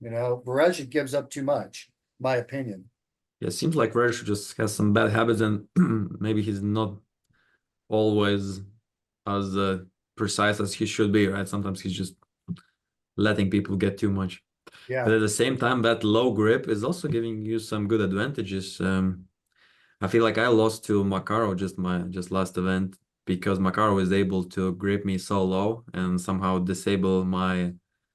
Varesh gives up too much, my opinion. Yeah, it seems like Rash just has some bad habits and maybe he's not always as precise as he should be, right? Sometimes he's just letting people get too much. But Yeah, at the same time, that low grip is also giving you some good advantages. I feel like I lost to Makaro just last event because Makaro is able to grip me so low and somehow disable my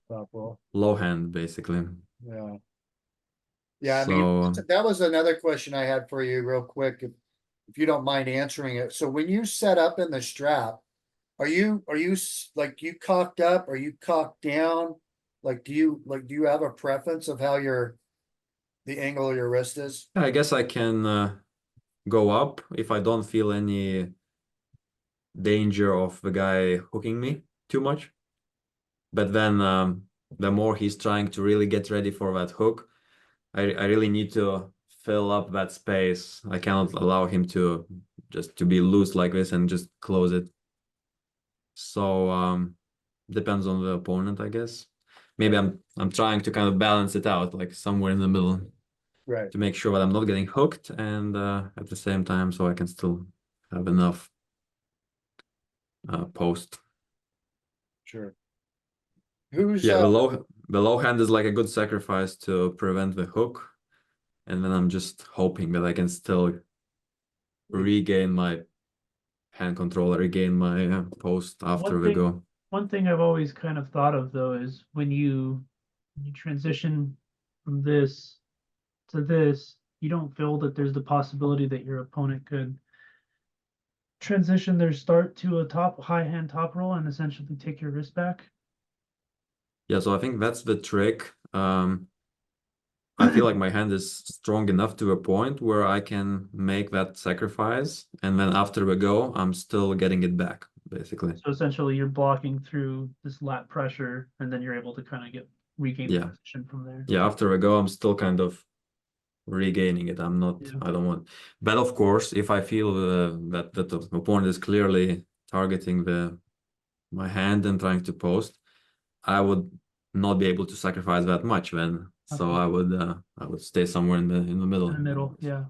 well, low hand basically. yeah, yeah. I mean, So that was another question I had for you, real quick, if you don't mind answering it. So when you set up in the strap, are you like you cocked up? Are you cocked down? Like, do you have a preference of how the angle of your wrist is? I guess I can go up if I don't feel any danger of the guy hooking me too much. But then the more he's trying to really get ready for that hook, I really need to fill up that space. I cannot allow him to just to be loose like this and just close it. So depends on the opponent, I guess. Maybe I'm trying to kind of balance it out, like somewhere in the middle, Right, to make sure that I'm not getting hooked and at the same time so I can still have enough post. sure. Who's Yeah, the low hand is like a good sacrifice to prevent the hook, and then I'm just hoping that I can still regain my hand control, regain my post after One we thing, go. one thing I've always kind of thought of though is when you transition from this to this, you don't feel that there's the possibility that your opponent could transition their start to a high hand top roll and essentially take your wrist back. Yeah, so I think that's the trick. I feel like my hand is strong enough to a point where I can make that sacrifice, and then after we go, I'm still getting it back, basically. So essentially you're blocking through this lat pressure and then you're able to kind of regain the Yeah. position from there. Yeah, after we go, I'm still kind of regaining it. I'm not, Yeah. I don't want, but of course, if I feel that the opponent is clearly targeting my hand and trying to post, I would not be able to sacrifice that much then. So Okay. I would stay somewhere in the middle. In the middle, yeah.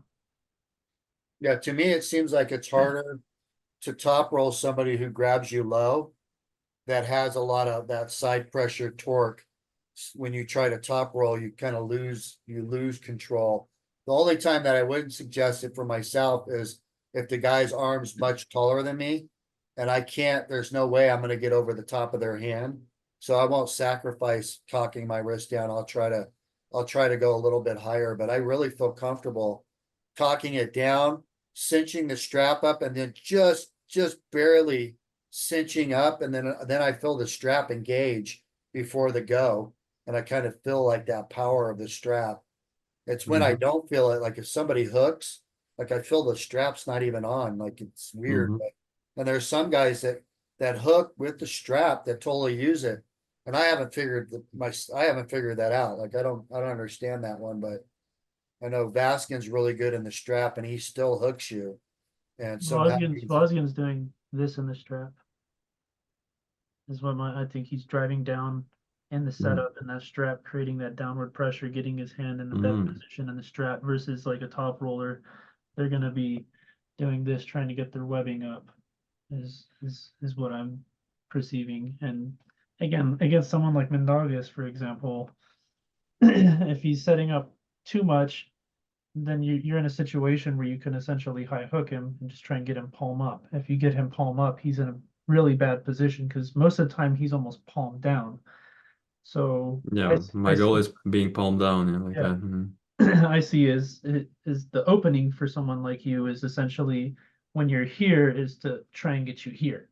Yeah, to me, it seems like it's harder to top roll somebody who grabs you low that has a lot of that side pressure torque. When you try to top roll, you kind of lose control. The only time that I wouldn't suggest it for myself is if the guy's arm's much taller than me and I can't, there's no way I'm going to get over the top of their hand. So I won't sacrifice cocking my wrist down. I'll try to go a little bit higher, but I really feel comfortable cocking it down, cinching the strap up, and then just barely cinching up, and then I feel the strap engage before the go, and I kind of feel like that power of the strap. It's when I Mhm. don't feel it, like if somebody hooks, like I feel the strap's not even on, like it's weird. Mhm. But, and there's some guys that hook with the strap that totally use it, and I haven't figured that out. Like I don't understand that one, but I know Vaskin's really good in the strap, and he still hooks you, and somehow Vosgin's doing this in the strap. Is what I think he's driving down in the Mm. setup and that strap, creating that downward pressure, getting his hand in the better Mm. position in the strap versus like a top roller. They're gonna be doing this, trying to get their webbing up, is what I'm perceiving. And again, against someone like Mindaugas, for example, if he's setting up too much, then you're in a situation where you can essentially high hook him and just try and get him palm up. If you get him palm up, he's in a really bad position because most of the time he's almost palm down. So Yeah, I my goal see, is being palmed down, yeah, like yeah, that. Mhm. I see is the opening for someone like you is essentially when you're here is to try and get you here.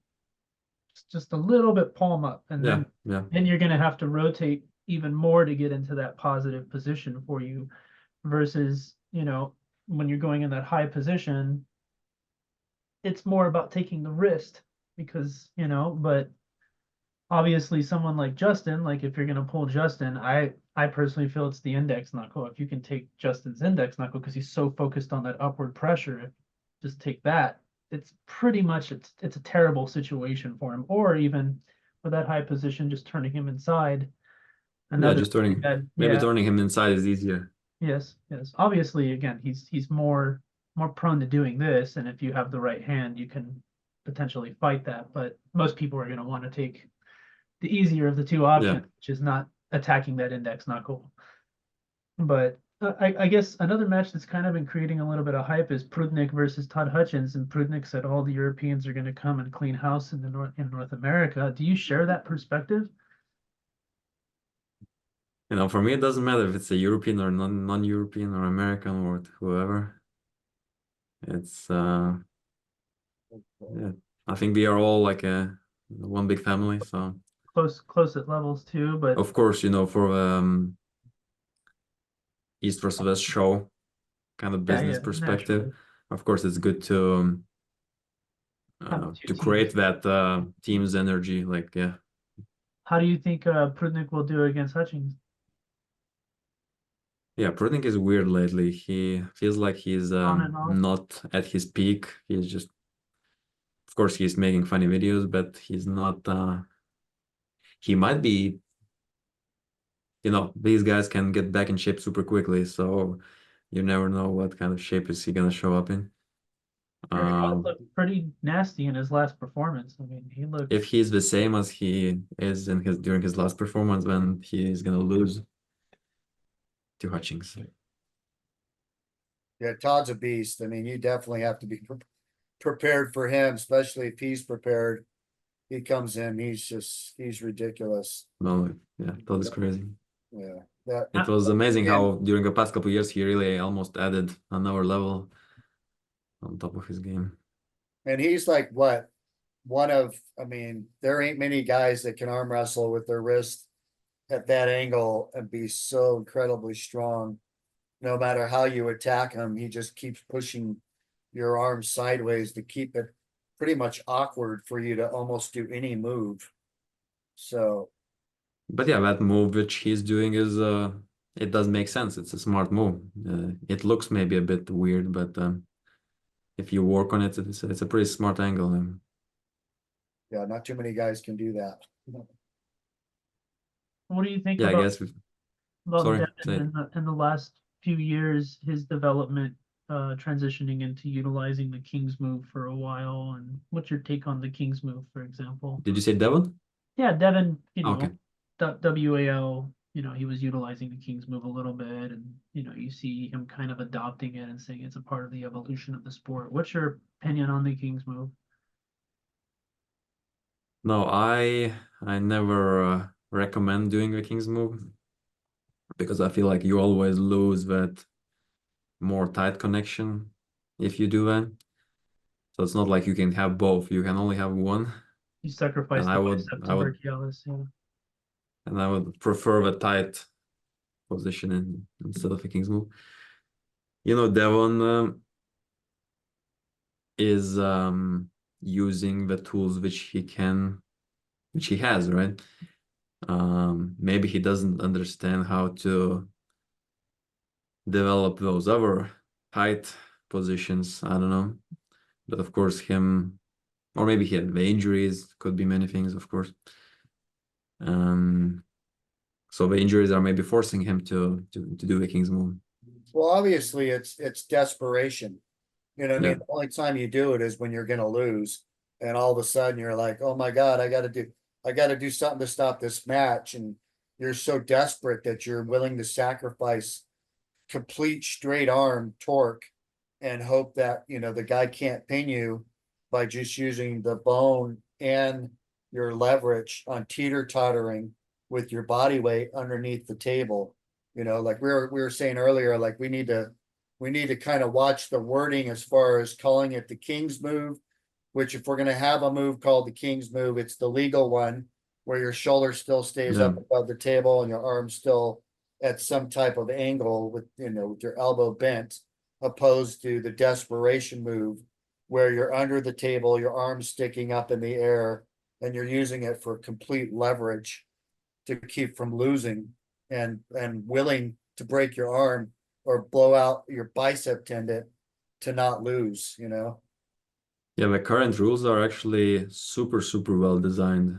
Just a little bit palm up, and Yeah, yeah. then you're gonna have to rotate even more to get into that positive position for you versus, when you're going in that high position, it's more about taking the wrist because, but obviously someone like Justin, like if you're going to pull Justin, I personally feel it's the index knuckle. If you can take Justin's index knuckle because he's so focused on that upward pressure, just take that. It's pretty much it's a terrible situation for him. Or even with that high position, just turning him inside. Yeah, Another just turning, maybe yeah, turning him inside is easier. yes, yes. Obviously, again, he's more prone to doing this, and if you have the right hand, you can potentially fight that. But most people are going to want to take the easier of the two Yeah. options, which is not attacking that index knuckle. But I guess another match that's kind of been creating a little bit of hype is Prudnik versus Todd Hutchins, and Prudnik said all the Europeans are going to come and clean house in North America. Do you share that perspective? For me, it doesn't matter if it's a European or non-European or American or whoever. It's yeah. I think we are all like a one big family. So Close at levels too, but of course, for East versus West show kind of yeah, business yeah, perspective, naturally of course, it's good have the two to teams. create that team's energy. Like, yeah. How do you think Prudnik will do against Hutchings? Yeah, Prudnik is weird lately. He feels like he's On and off? not at his peak. He's just, of course, he's making funny videos, but he's not. He might be. These guys can get back in shape super quickly, so you never know what kind of shape is he gonna show up in. He Um, looked pretty nasty in his last performance. I mean, he looked. if he's the same as he is in his during his last performance, then he is gonna lose to Hutchings. Yeah, Todd's a beast. I mean, you definitely have to be prepared for him, especially if he's prepared. He comes in, he's ridiculous. No, yeah, that is crazy. Yeah, that It was amazing again, how during the past couple of years he really almost added another level on top of his game. and he's like what one of, I mean, there ain't many guys that can arm wrestle with their wrist at that angle and be so incredibly strong. No matter how you attack him, he just keeps pushing your arm sideways to keep it pretty much awkward for you to almost do any move. So But yeah, that move which he's doing is it does make sense. It's a smart move. It looks maybe a bit weird, but if you work on it, it's a pretty smart angle. yeah, not too many guys can do that. What do you think Yeah, I guess. about Sorry, Devin say it. in the last few years, his development, transitioning into utilizing the King's move for a while, and what's your take on the King's move, for example? Did you say Devon? Yeah, Devin, Okay. WAL, he was utilizing the King's move a little bit, and you see him kind of adopting it and saying it's a part of the evolution of the sport. What's your opinion on the King's move? No, I never recommend doing the King's move because I feel like you always lose that more tight connection if you do that. So it's not like you can have both. You can only have one. You And sacrificed I the would bicep I to would brachialis, yeah. and I would prefer the tight position instead of a King's move. Devon is using the tools which he has, right? Maybe he doesn't understand how to develop those other tight positions. I don't know. But of course, or maybe he had the injuries, could be many things, of course. So the injuries are maybe forcing him to do the King's move. Well, obviously it's desperation. You know what I Yeah. mean? The only time you do it is when you're gonna lose. And all of a sudden you're like, oh my God, I gotta do something to stop this match. And you're so desperate that you're willing to sacrifice complete straight arm torque and hope that, the guy can't pin you by just using the bone and your leverage on teeter-tottering with your body weight underneath the table. Like we were saying earlier, like we need to kind of watch the wording as far as calling it the King's move, which if we're going to have a move called the King's move, it's the legal one where your shoulder still stays Yeah. up above the table and your arm still at some type of angle with your elbow bent, opposed to the desperation move where you're under the table, your arm's sticking up in the air, and you're using it for complete leverage to keep from losing and willing to break your arm or blow out your bicep tendon to not lose. Yeah, the current rules are actually super, super well designed.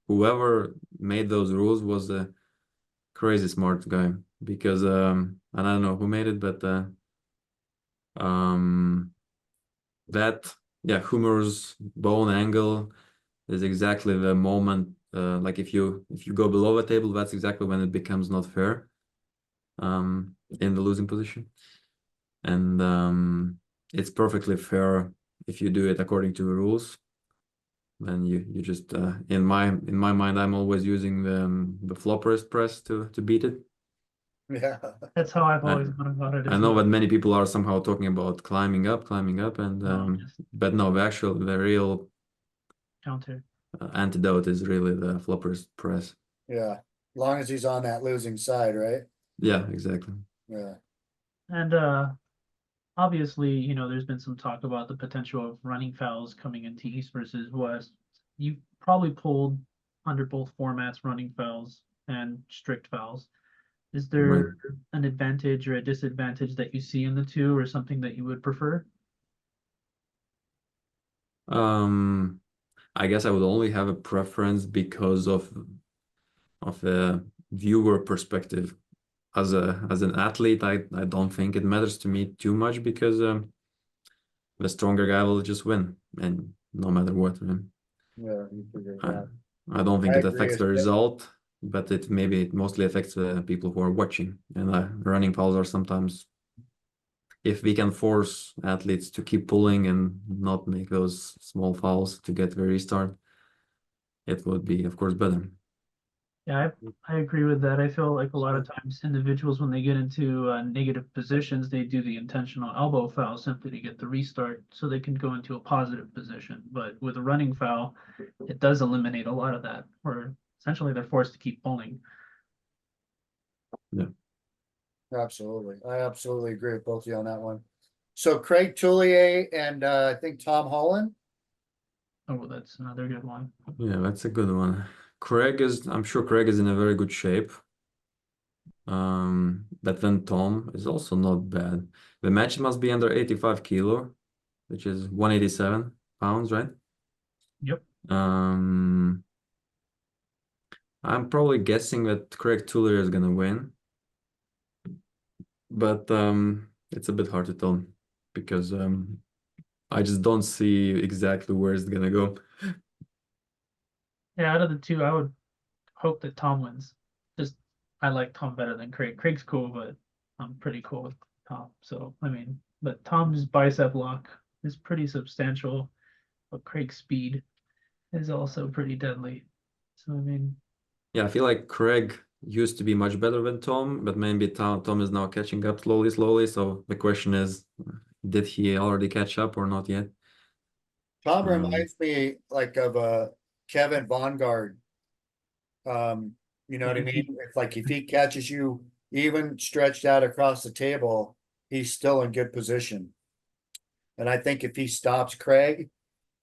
Whoever made those rules was a crazy smart guy because and I don't know who made it, but um that humerus bone angle is exactly the moment like if you go below the table, that's exactly when it becomes not fair in the losing position. And it's perfectly fair if you do it according to the rules. Then you just in my mind I'm always using the flop wrist press to beat it. Yeah. That's how I've I, always thought about it I as know well. that many people are somehow talking about climbing up, and No, just but no, the real counter. antidote is really the flop wrist press. Yeah. As long as he's on that losing side, right? Yeah, exactly. Yeah. And obviously, there's been some talk about the potential of running fouls coming into East versus West. You probably pulled under both formats, running fouls and strict fouls. Is Right. there an advantage or a disadvantage that you see in the two, or something that you would prefer? I guess I would only have a preference because of a viewer perspective. As an athlete, I don't think it matters to me too much because the stronger guy will just win, and no matter what. Yeah. You figure it I, out. I don't think I it agree. affects the result, but it mostly affects the people who are watching. And running fouls are sometimes if we can force athletes to keep pulling and not make those small fouls to get the restart, it would be, of course, better. Yeah, I agree with that. I feel like a lot of times individuals, when they get into negative positions, they do the intentional elbow foul simply to get the restart so they can go into a positive position. But with a running foul, it does eliminate a lot of that, where essentially they're forced to keep pulling. Absolutely. I absolutely agree with both of you on that one. So Craig Tullier and I think Tom Holland. Oh, that's another good one. Yeah, that's a good one. I'm sure Craig is in a very good shape. But then Tom is also not bad. The match must be under 85 kilo, which is 187 pounds, right? Yep. I'm probably guessing that Craig Tullier is gonna win, but it's a bit hard to tell because I just don't see exactly where it's gonna go. Yeah, out of the two, I would hope that Tom wins. Just I like Tom better than Craig. Craig's cool, but I'm pretty cool with Tom. So I mean, but Tom's bicep lock is pretty substantial, but Craig's speed is also pretty deadly. So I mean, Yeah, I feel like Craig used to be much better than Tom, but maybe Tom is now catching up slowly. So the question is, did he already catch up or not yet? Tom Um, reminds me like of Kevin Vongard. You know what I mean? It's like if he catches you even stretched out across the table, he's still in good position. And I think if he stops Craig,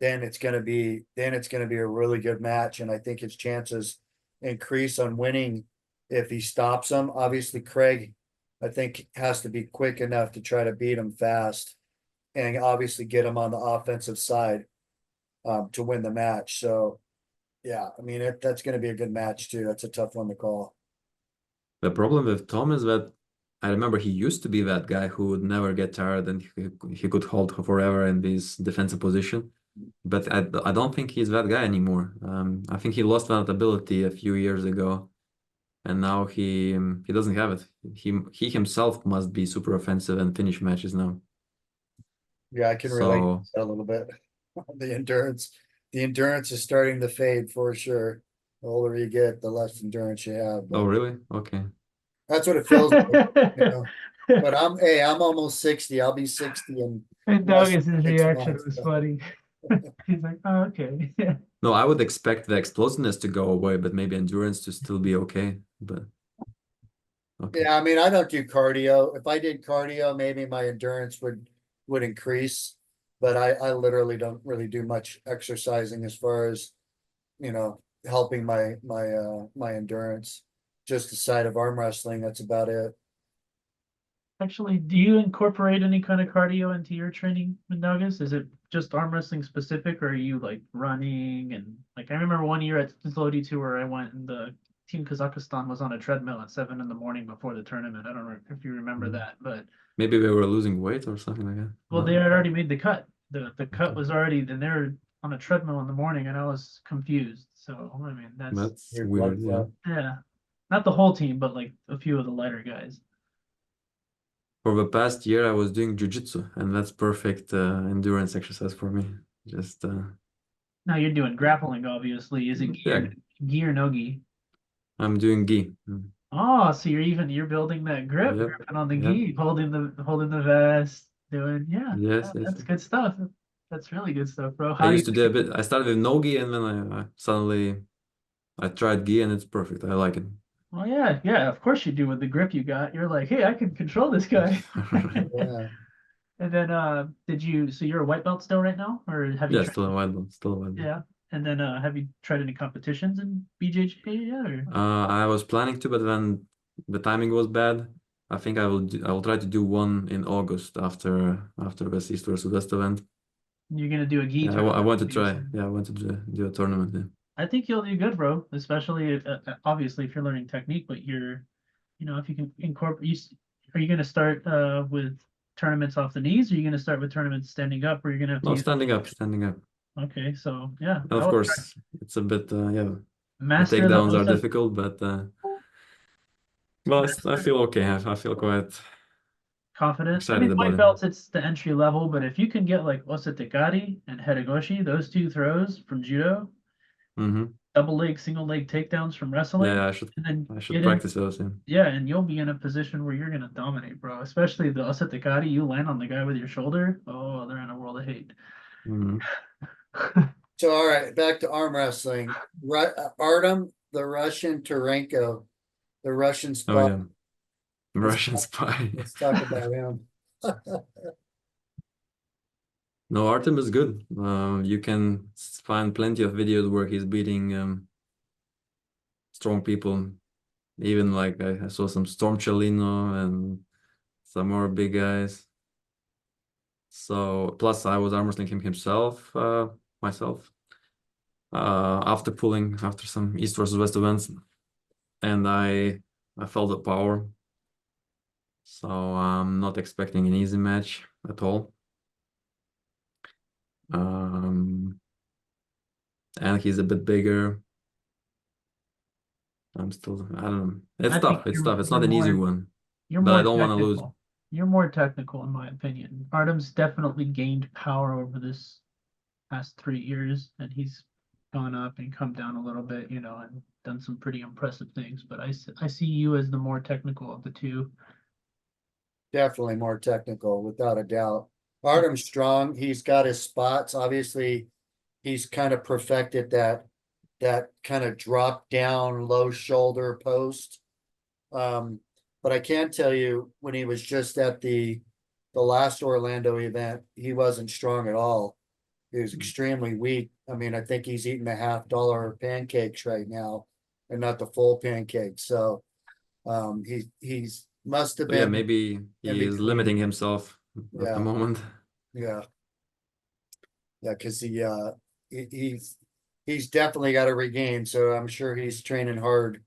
then it's gonna be a really good match. And I think his chances increase on winning if he stops him. Obviously, Craig, I think, has to be quick enough to try to beat him fast and obviously get him on the offensive side to win the match. So yeah, I mean that's going to be a good match too. That's a tough one to call. the problem with Tom is that I remember he used to be that guy who would never get tired and he could hold forever in this defensive position. But I don't think he's that guy anymore. I think he lost that ability a few years ago, and now he doesn't have it. He himself must be super offensive and finish matches now. Yeah, I can relate to So, that a little bit. The endurance is starting to fade for sure. The older you get, the less endurance you have. oh But really? Okay. that's what it feels like, you know. But I'm almost 60. I'll be 60 in and less than Douglas's 6 months. reaction was So, funny. He's like, oh, okay. No, I would expect the explosiveness to go away, but maybe endurance to still be okay. But okay. yeah, I mean, I don't do cardio. If I did cardio, maybe my endurance would increase. But I literally don't really do much exercising as far as, helping my endurance. Just the side of arm wrestling, that's about it. Actually, do you incorporate any kind of cardio into your training, Mindaugas? Is it just arm wrestling specific, or are you like running and like I remember one year at Zloty 2 where I went and the team Kazakhstan was on a treadmill at 7 in the morning before the tournament. I don't know if you remember that, but Maybe they were losing weight or something like that. well, No? they had already made the cut. The cut Okay. was already then they were on a treadmill in the morning and I was confused. So I mean That's Your blood weird, yeah. flow. yeah. Not the whole team, but like a few of the lighter guys. For the past year, I was doing jujitsu, and that's perfect endurance exercise for me. Just Now you're doing grappling, obviously. Is it yeah, gi or no gi? I'm doing gi. Oh, so you're building that grip, Yep, gripping on the yep, gi, holding the vest, doing yeah, yes, yes. that's good stuff. That's really good stuff, bro. I How do you used to do a bit. I started with no gi, and then I suddenly I tried gi, and it's perfect. I like it. well yeah, yeah, of course you do with the grip you got. You're like, hey, I can control this guy. Yeah. And then did you so you're a white belt still right now? Or have you Yeah, tried still a white belt, still a white belt. yeah. And then have you tried any competitions in BJJ yet or I was planning to, but then the timing was bad. I think I will try to do one in August after the East versus West event. you're gonna do a gi Yeah, I tournament, want to try. obviously. Yeah, I want to do a tournament. Yeah. I think you'll do good, bro. Especially obviously if you're learning technique, but if you can incorporate, are you going to start with tournaments off the knees? Or are you going to start with tournaments standing up, or you're going to have to No, use? standing up, standing up. Okay, so yeah, And I of would try course, it's a bit, yeah, the master the takedowns are OSA. difficult, but well, I feel okay. I feel quite confident. I Excited mean, about white him. belts, it's the entry level, but if you can get like Osatekari and Hidegoshi, those two throws from judo, Mm-hmm. double leg, single leg takedowns from wrestling, Yeah, and then I should get in, practice those. Yeah. yeah, and you'll be in a position where you're gonna dominate, bro. Especially the Osatekari, you land on the guy with your shoulder. Oh, they're in a world of hate. Mm-hmm. So, all right, back to arm wrestling. Artem, the Russian Turenko, the Russian Oh spy. yeah, Russian spy. Let's talk about him. No, Artem is good. You can find plenty of videos where he's beating strong people. Even like I saw some Storm Chalino and some more big guys. So plus I was arm wrestling him myself. After some East versus West events, and I felt the power. So I'm not expecting an easy match at all. And he's a bit bigger. I don't know. It's I think tough. It's tough. It's you're not an easy more one, you're but I more don't want to lose. technical. You're more technical in my opinion. Artem's definitely gained power over this past 3 years, and he's gone up and come down a little bit, and done some pretty impressive things. But I see you as the more technical of the two. Definitely more technical, without a doubt. Artem's strong. He's got his spots. Obviously, he's kind of perfected that kind of drop down low shoulder post. But I can tell you when he was just at the last Orlando event, he wasn't strong at all. He was extremely weak. I mean, I think he's eating the $50 pancakes right now and not the full pancakes. So he's must have So yeah, been maybe in he is between. limiting himself at the Yeah, moment. yeah, yeah, because he's definitely got to regain. So I'm sure he's training hard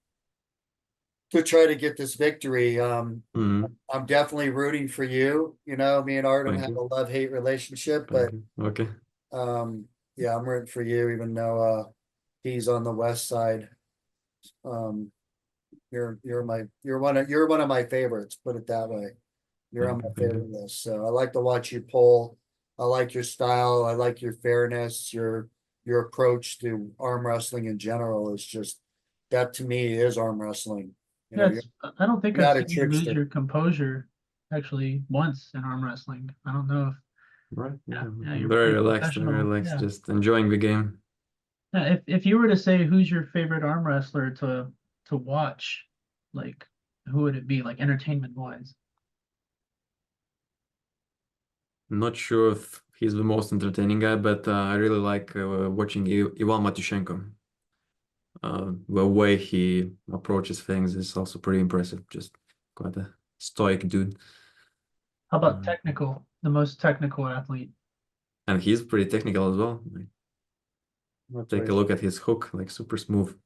to try to get this victory. Mhm. I'm definitely rooting for you. Me and Artem Thank have a you. love-hate relationship, Thank but you. Okay. yeah, I'm rooting for you, even though he's on the west side. Um, you're one of my favorites, put it that way. You're on Thank my you. Thank you. favorite list. So I like to watch you pull. I like your style. I like your fairness, your approach to arm wrestling in general is just that to me is arm wrestling. You're I don't think I've not a seen you lose trickster. your composure actually once in arm wrestling. I don't know if Right. yeah, Yeah. yeah, you're Very pretty relaxed. Very professional. relaxed. Yeah. Just enjoying the game. Yeah, if you were to say who's your favorite arm wrestler to watch, like who would it be, like entertainment wise? Not sure if he's the most entertaining guy, but I really like watching Ivan Matyushenko. The way he approaches things is also pretty impressive. Just quite a stoic dude. How about Uh, technical? The most technical athlete. and he's pretty technical as well. Like, That's take what a look at his hook, like super smooth.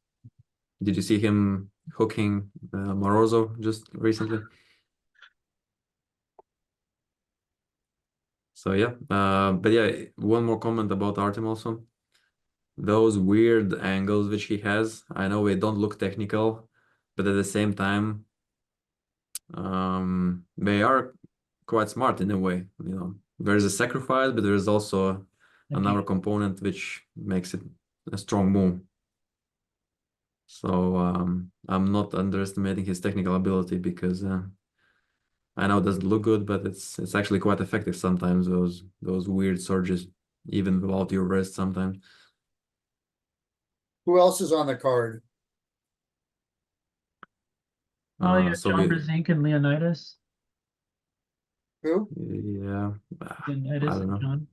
Did you see him hooking Morozo just recently? So yeah, but yeah, one more comment about Artem also. Those weird angles which he has, I know they don't look technical, but at the same time, they are quite smart in a way. There's a sacrifice, but there's also The another game. component which makes it a strong move. So I'm not underestimating his technical ability because I know it doesn't look good, but it's actually quite effective sometimes. Those weird surges, even without your wrist, sometimes. Who else is on the card? Oh yeah, So John we Brzenk and Leonidas. Who? yeah, I Leonidas don't and know. John.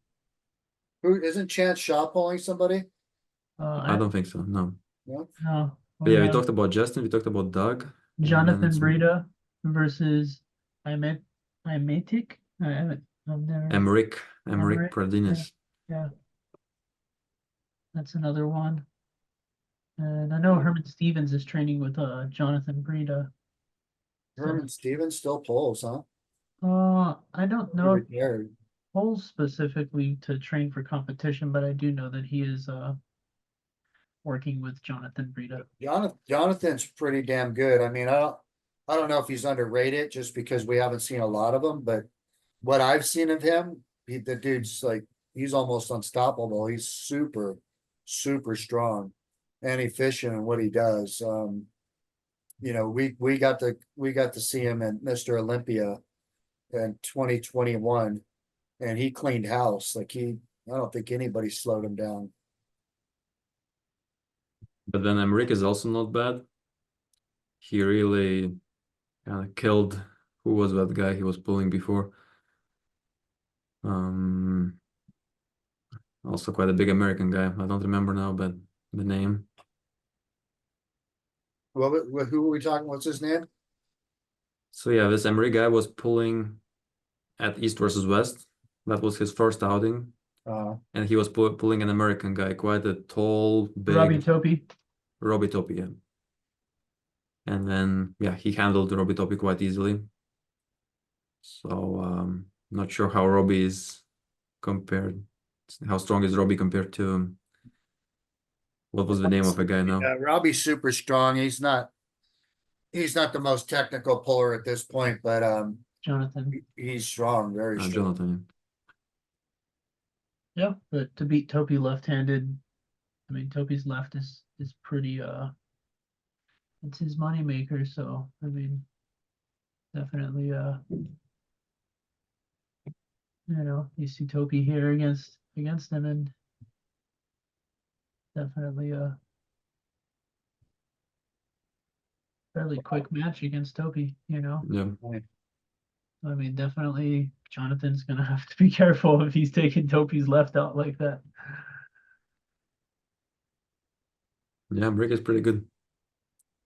Who isn't Chance Shaw pulling somebody? I I don't think so. No. No. no. But We yeah, we have talked about Justin. We talked about Doug, and then Jonathan it's Brita versus Imet Imetic. I haven't. I've never. Emric Emmerich. Yeah, Pradinis. yeah. That's another one. And I know Herman Stevens is training with Jonathan Brita. So Herman Stevens still pulls, huh? I don't He know if he retired. polls specifically to train for competition, but I do know that he is working with Jonathan Brita. Jonathan's pretty damn good. I mean, I don't know if he's underrated just because we haven't seen a lot of him, but what I've seen of him, the dude's like, he's almost unstoppable. He's super, super strong and efficient in what he does. You know, we got to see him at Mr. Olympia in 2021, and he cleaned house. Like I don't think anybody slowed him down. But then Emmerich is also not bad. He really kind of killed, who was that guy he was pulling before? Also quite a big American guy. I don't remember now, but the name. Who were we talking? What's his name? So yeah, this Emery guy was pulling at East versus West. That was his first outing, and he was pulling an American guy, quite a tall, Robbie big Topi. Robbie Topi. Yeah. And then yeah, he handled Robbie Topi quite easily. So not sure how Robbie is compared. How strong is Robbie compared to what was the name of a guy now? Yeah, Robbie's super strong. He's not the most technical puller at this point, but Jonathan. he's strong, very strong. Jonathan. Yeah, but to beat Topi left-handed, I mean Topi's left is pretty it's his money maker, so I mean definitely you know, you see Topi here against him, and definitely a fairly quick match against Topi, you know. Yeah. I mean, definitely Jonathan's gonna have to be careful if he's taking Topi's left out like that. Yeah, Emmerich is pretty good.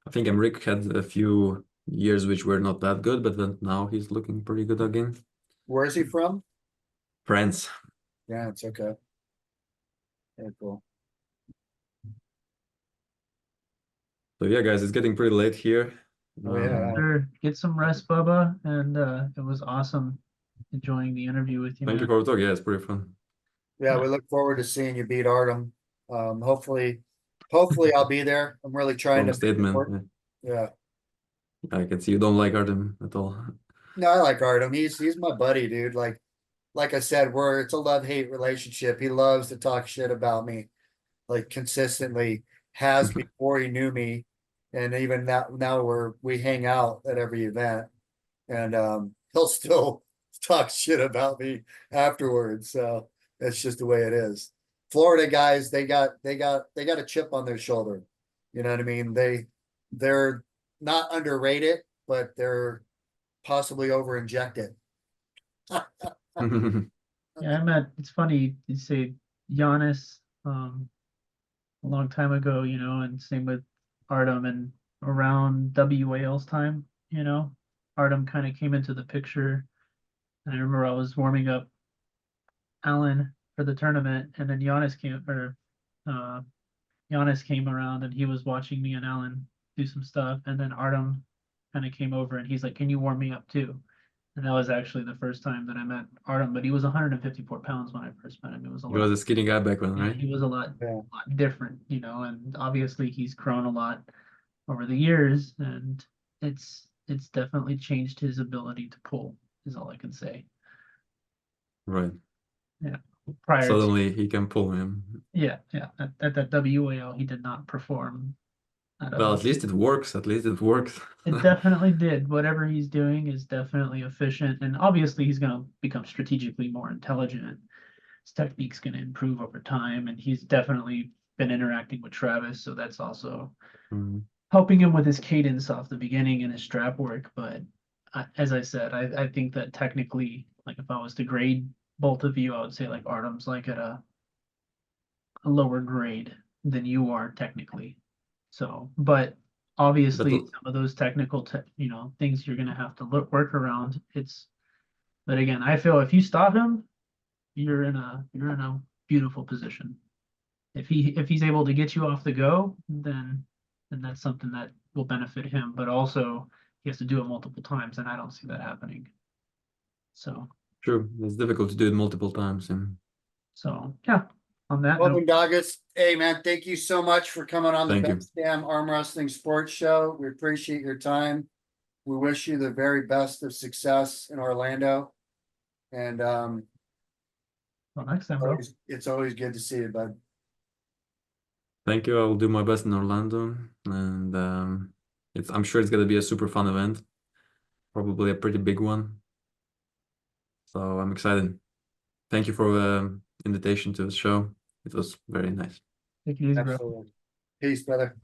I think Emmerich had a few years which were not that good, but then now he's looking pretty good again. Where is he from? France. Yeah, it's okay. Very cool. So yeah, guys, it's getting pretty late here. Oh, yeah. Sure, get some rest, Bubba, and it was awesome enjoying the interview with you, Thank you man. for the talk. Yeah, it's pretty fun. Yeah, we look forward to seeing you beat Artem. Hopefully I'll be there. I'm really trying Strong to make it statement. work. Yeah. Yeah. I can see you don't like Artem at all. No, I like Artem. He's my buddy, dude. Like I said, it's a love-hate relationship. He loves to talk shit about me, like consistently, has before he knew me. And even now we hang out at every event, and he'll still talk shit about me afterwards. So that's just the way it is. Florida guys, they got a chip on their shoulder. You know what I mean? They're not underrated, but they're possibly over injected. Yeah, I met. It's funny you say Giannis a long time ago, you know, and same with Artem, and around WAL's time, you know, Artem kind of came into the picture. And I remember I was warming up Alan for the tournament, and then uh, Giannis came around, and he was watching me and Alan do some stuff, and then Artem kind of came over, and he's like, "Can you warm me up too?" And that was actually the first time that I met Artem, but he was 154 pounds when I first met him. It was a He was lot. a skinny guy back then, Yeah, right? he was a lot, Yeah. lot different, you know, and obviously he's grown a lot over the years, and it's definitely changed his ability to pull, is all I can say. Right. Yeah. Prior to Suddenly he can pull him. yeah, at that WAL he did not perform at Well, a at least it works. At least it works. It definitely did. Whatever he's doing is definitely efficient, and obviously he's going to become strategically more intelligent. His technique's going to improve over time, and he's definitely been interacting with Travis, so that's also helping him with his cadence off the beginning and his strap work. But as I said, I think that technically, like if I was to grade both of you, I would say like Artem's like at a lower grade than you are technically. So, but obviously But some of those technical, you know, things you're gonna have to work around. But again, I feel if you stop him, you're in a beautiful position. If he's able to get you off the go, then that's something that will benefit him. But also he has to do it multiple times, and I don't see that happening. So true, it's difficult to do it multiple times. And yeah, on that Well, note, Mindaugas, hey man, thank you so much for coming on the Thank you. Best Damn Arm Wrestling Sports Show. We appreciate your time. we wish you the very best of success in Orlando. And Well, next time, bro. it's always good to see you, bud. Thank you. I will do my best in Orlando, and I'm sure it's gonna be a super fun event, probably a pretty big one. So I'm excited. Thank you for the invitation to the show. It was very nice. Take it easy, bro. Absolutely. Peace, brother.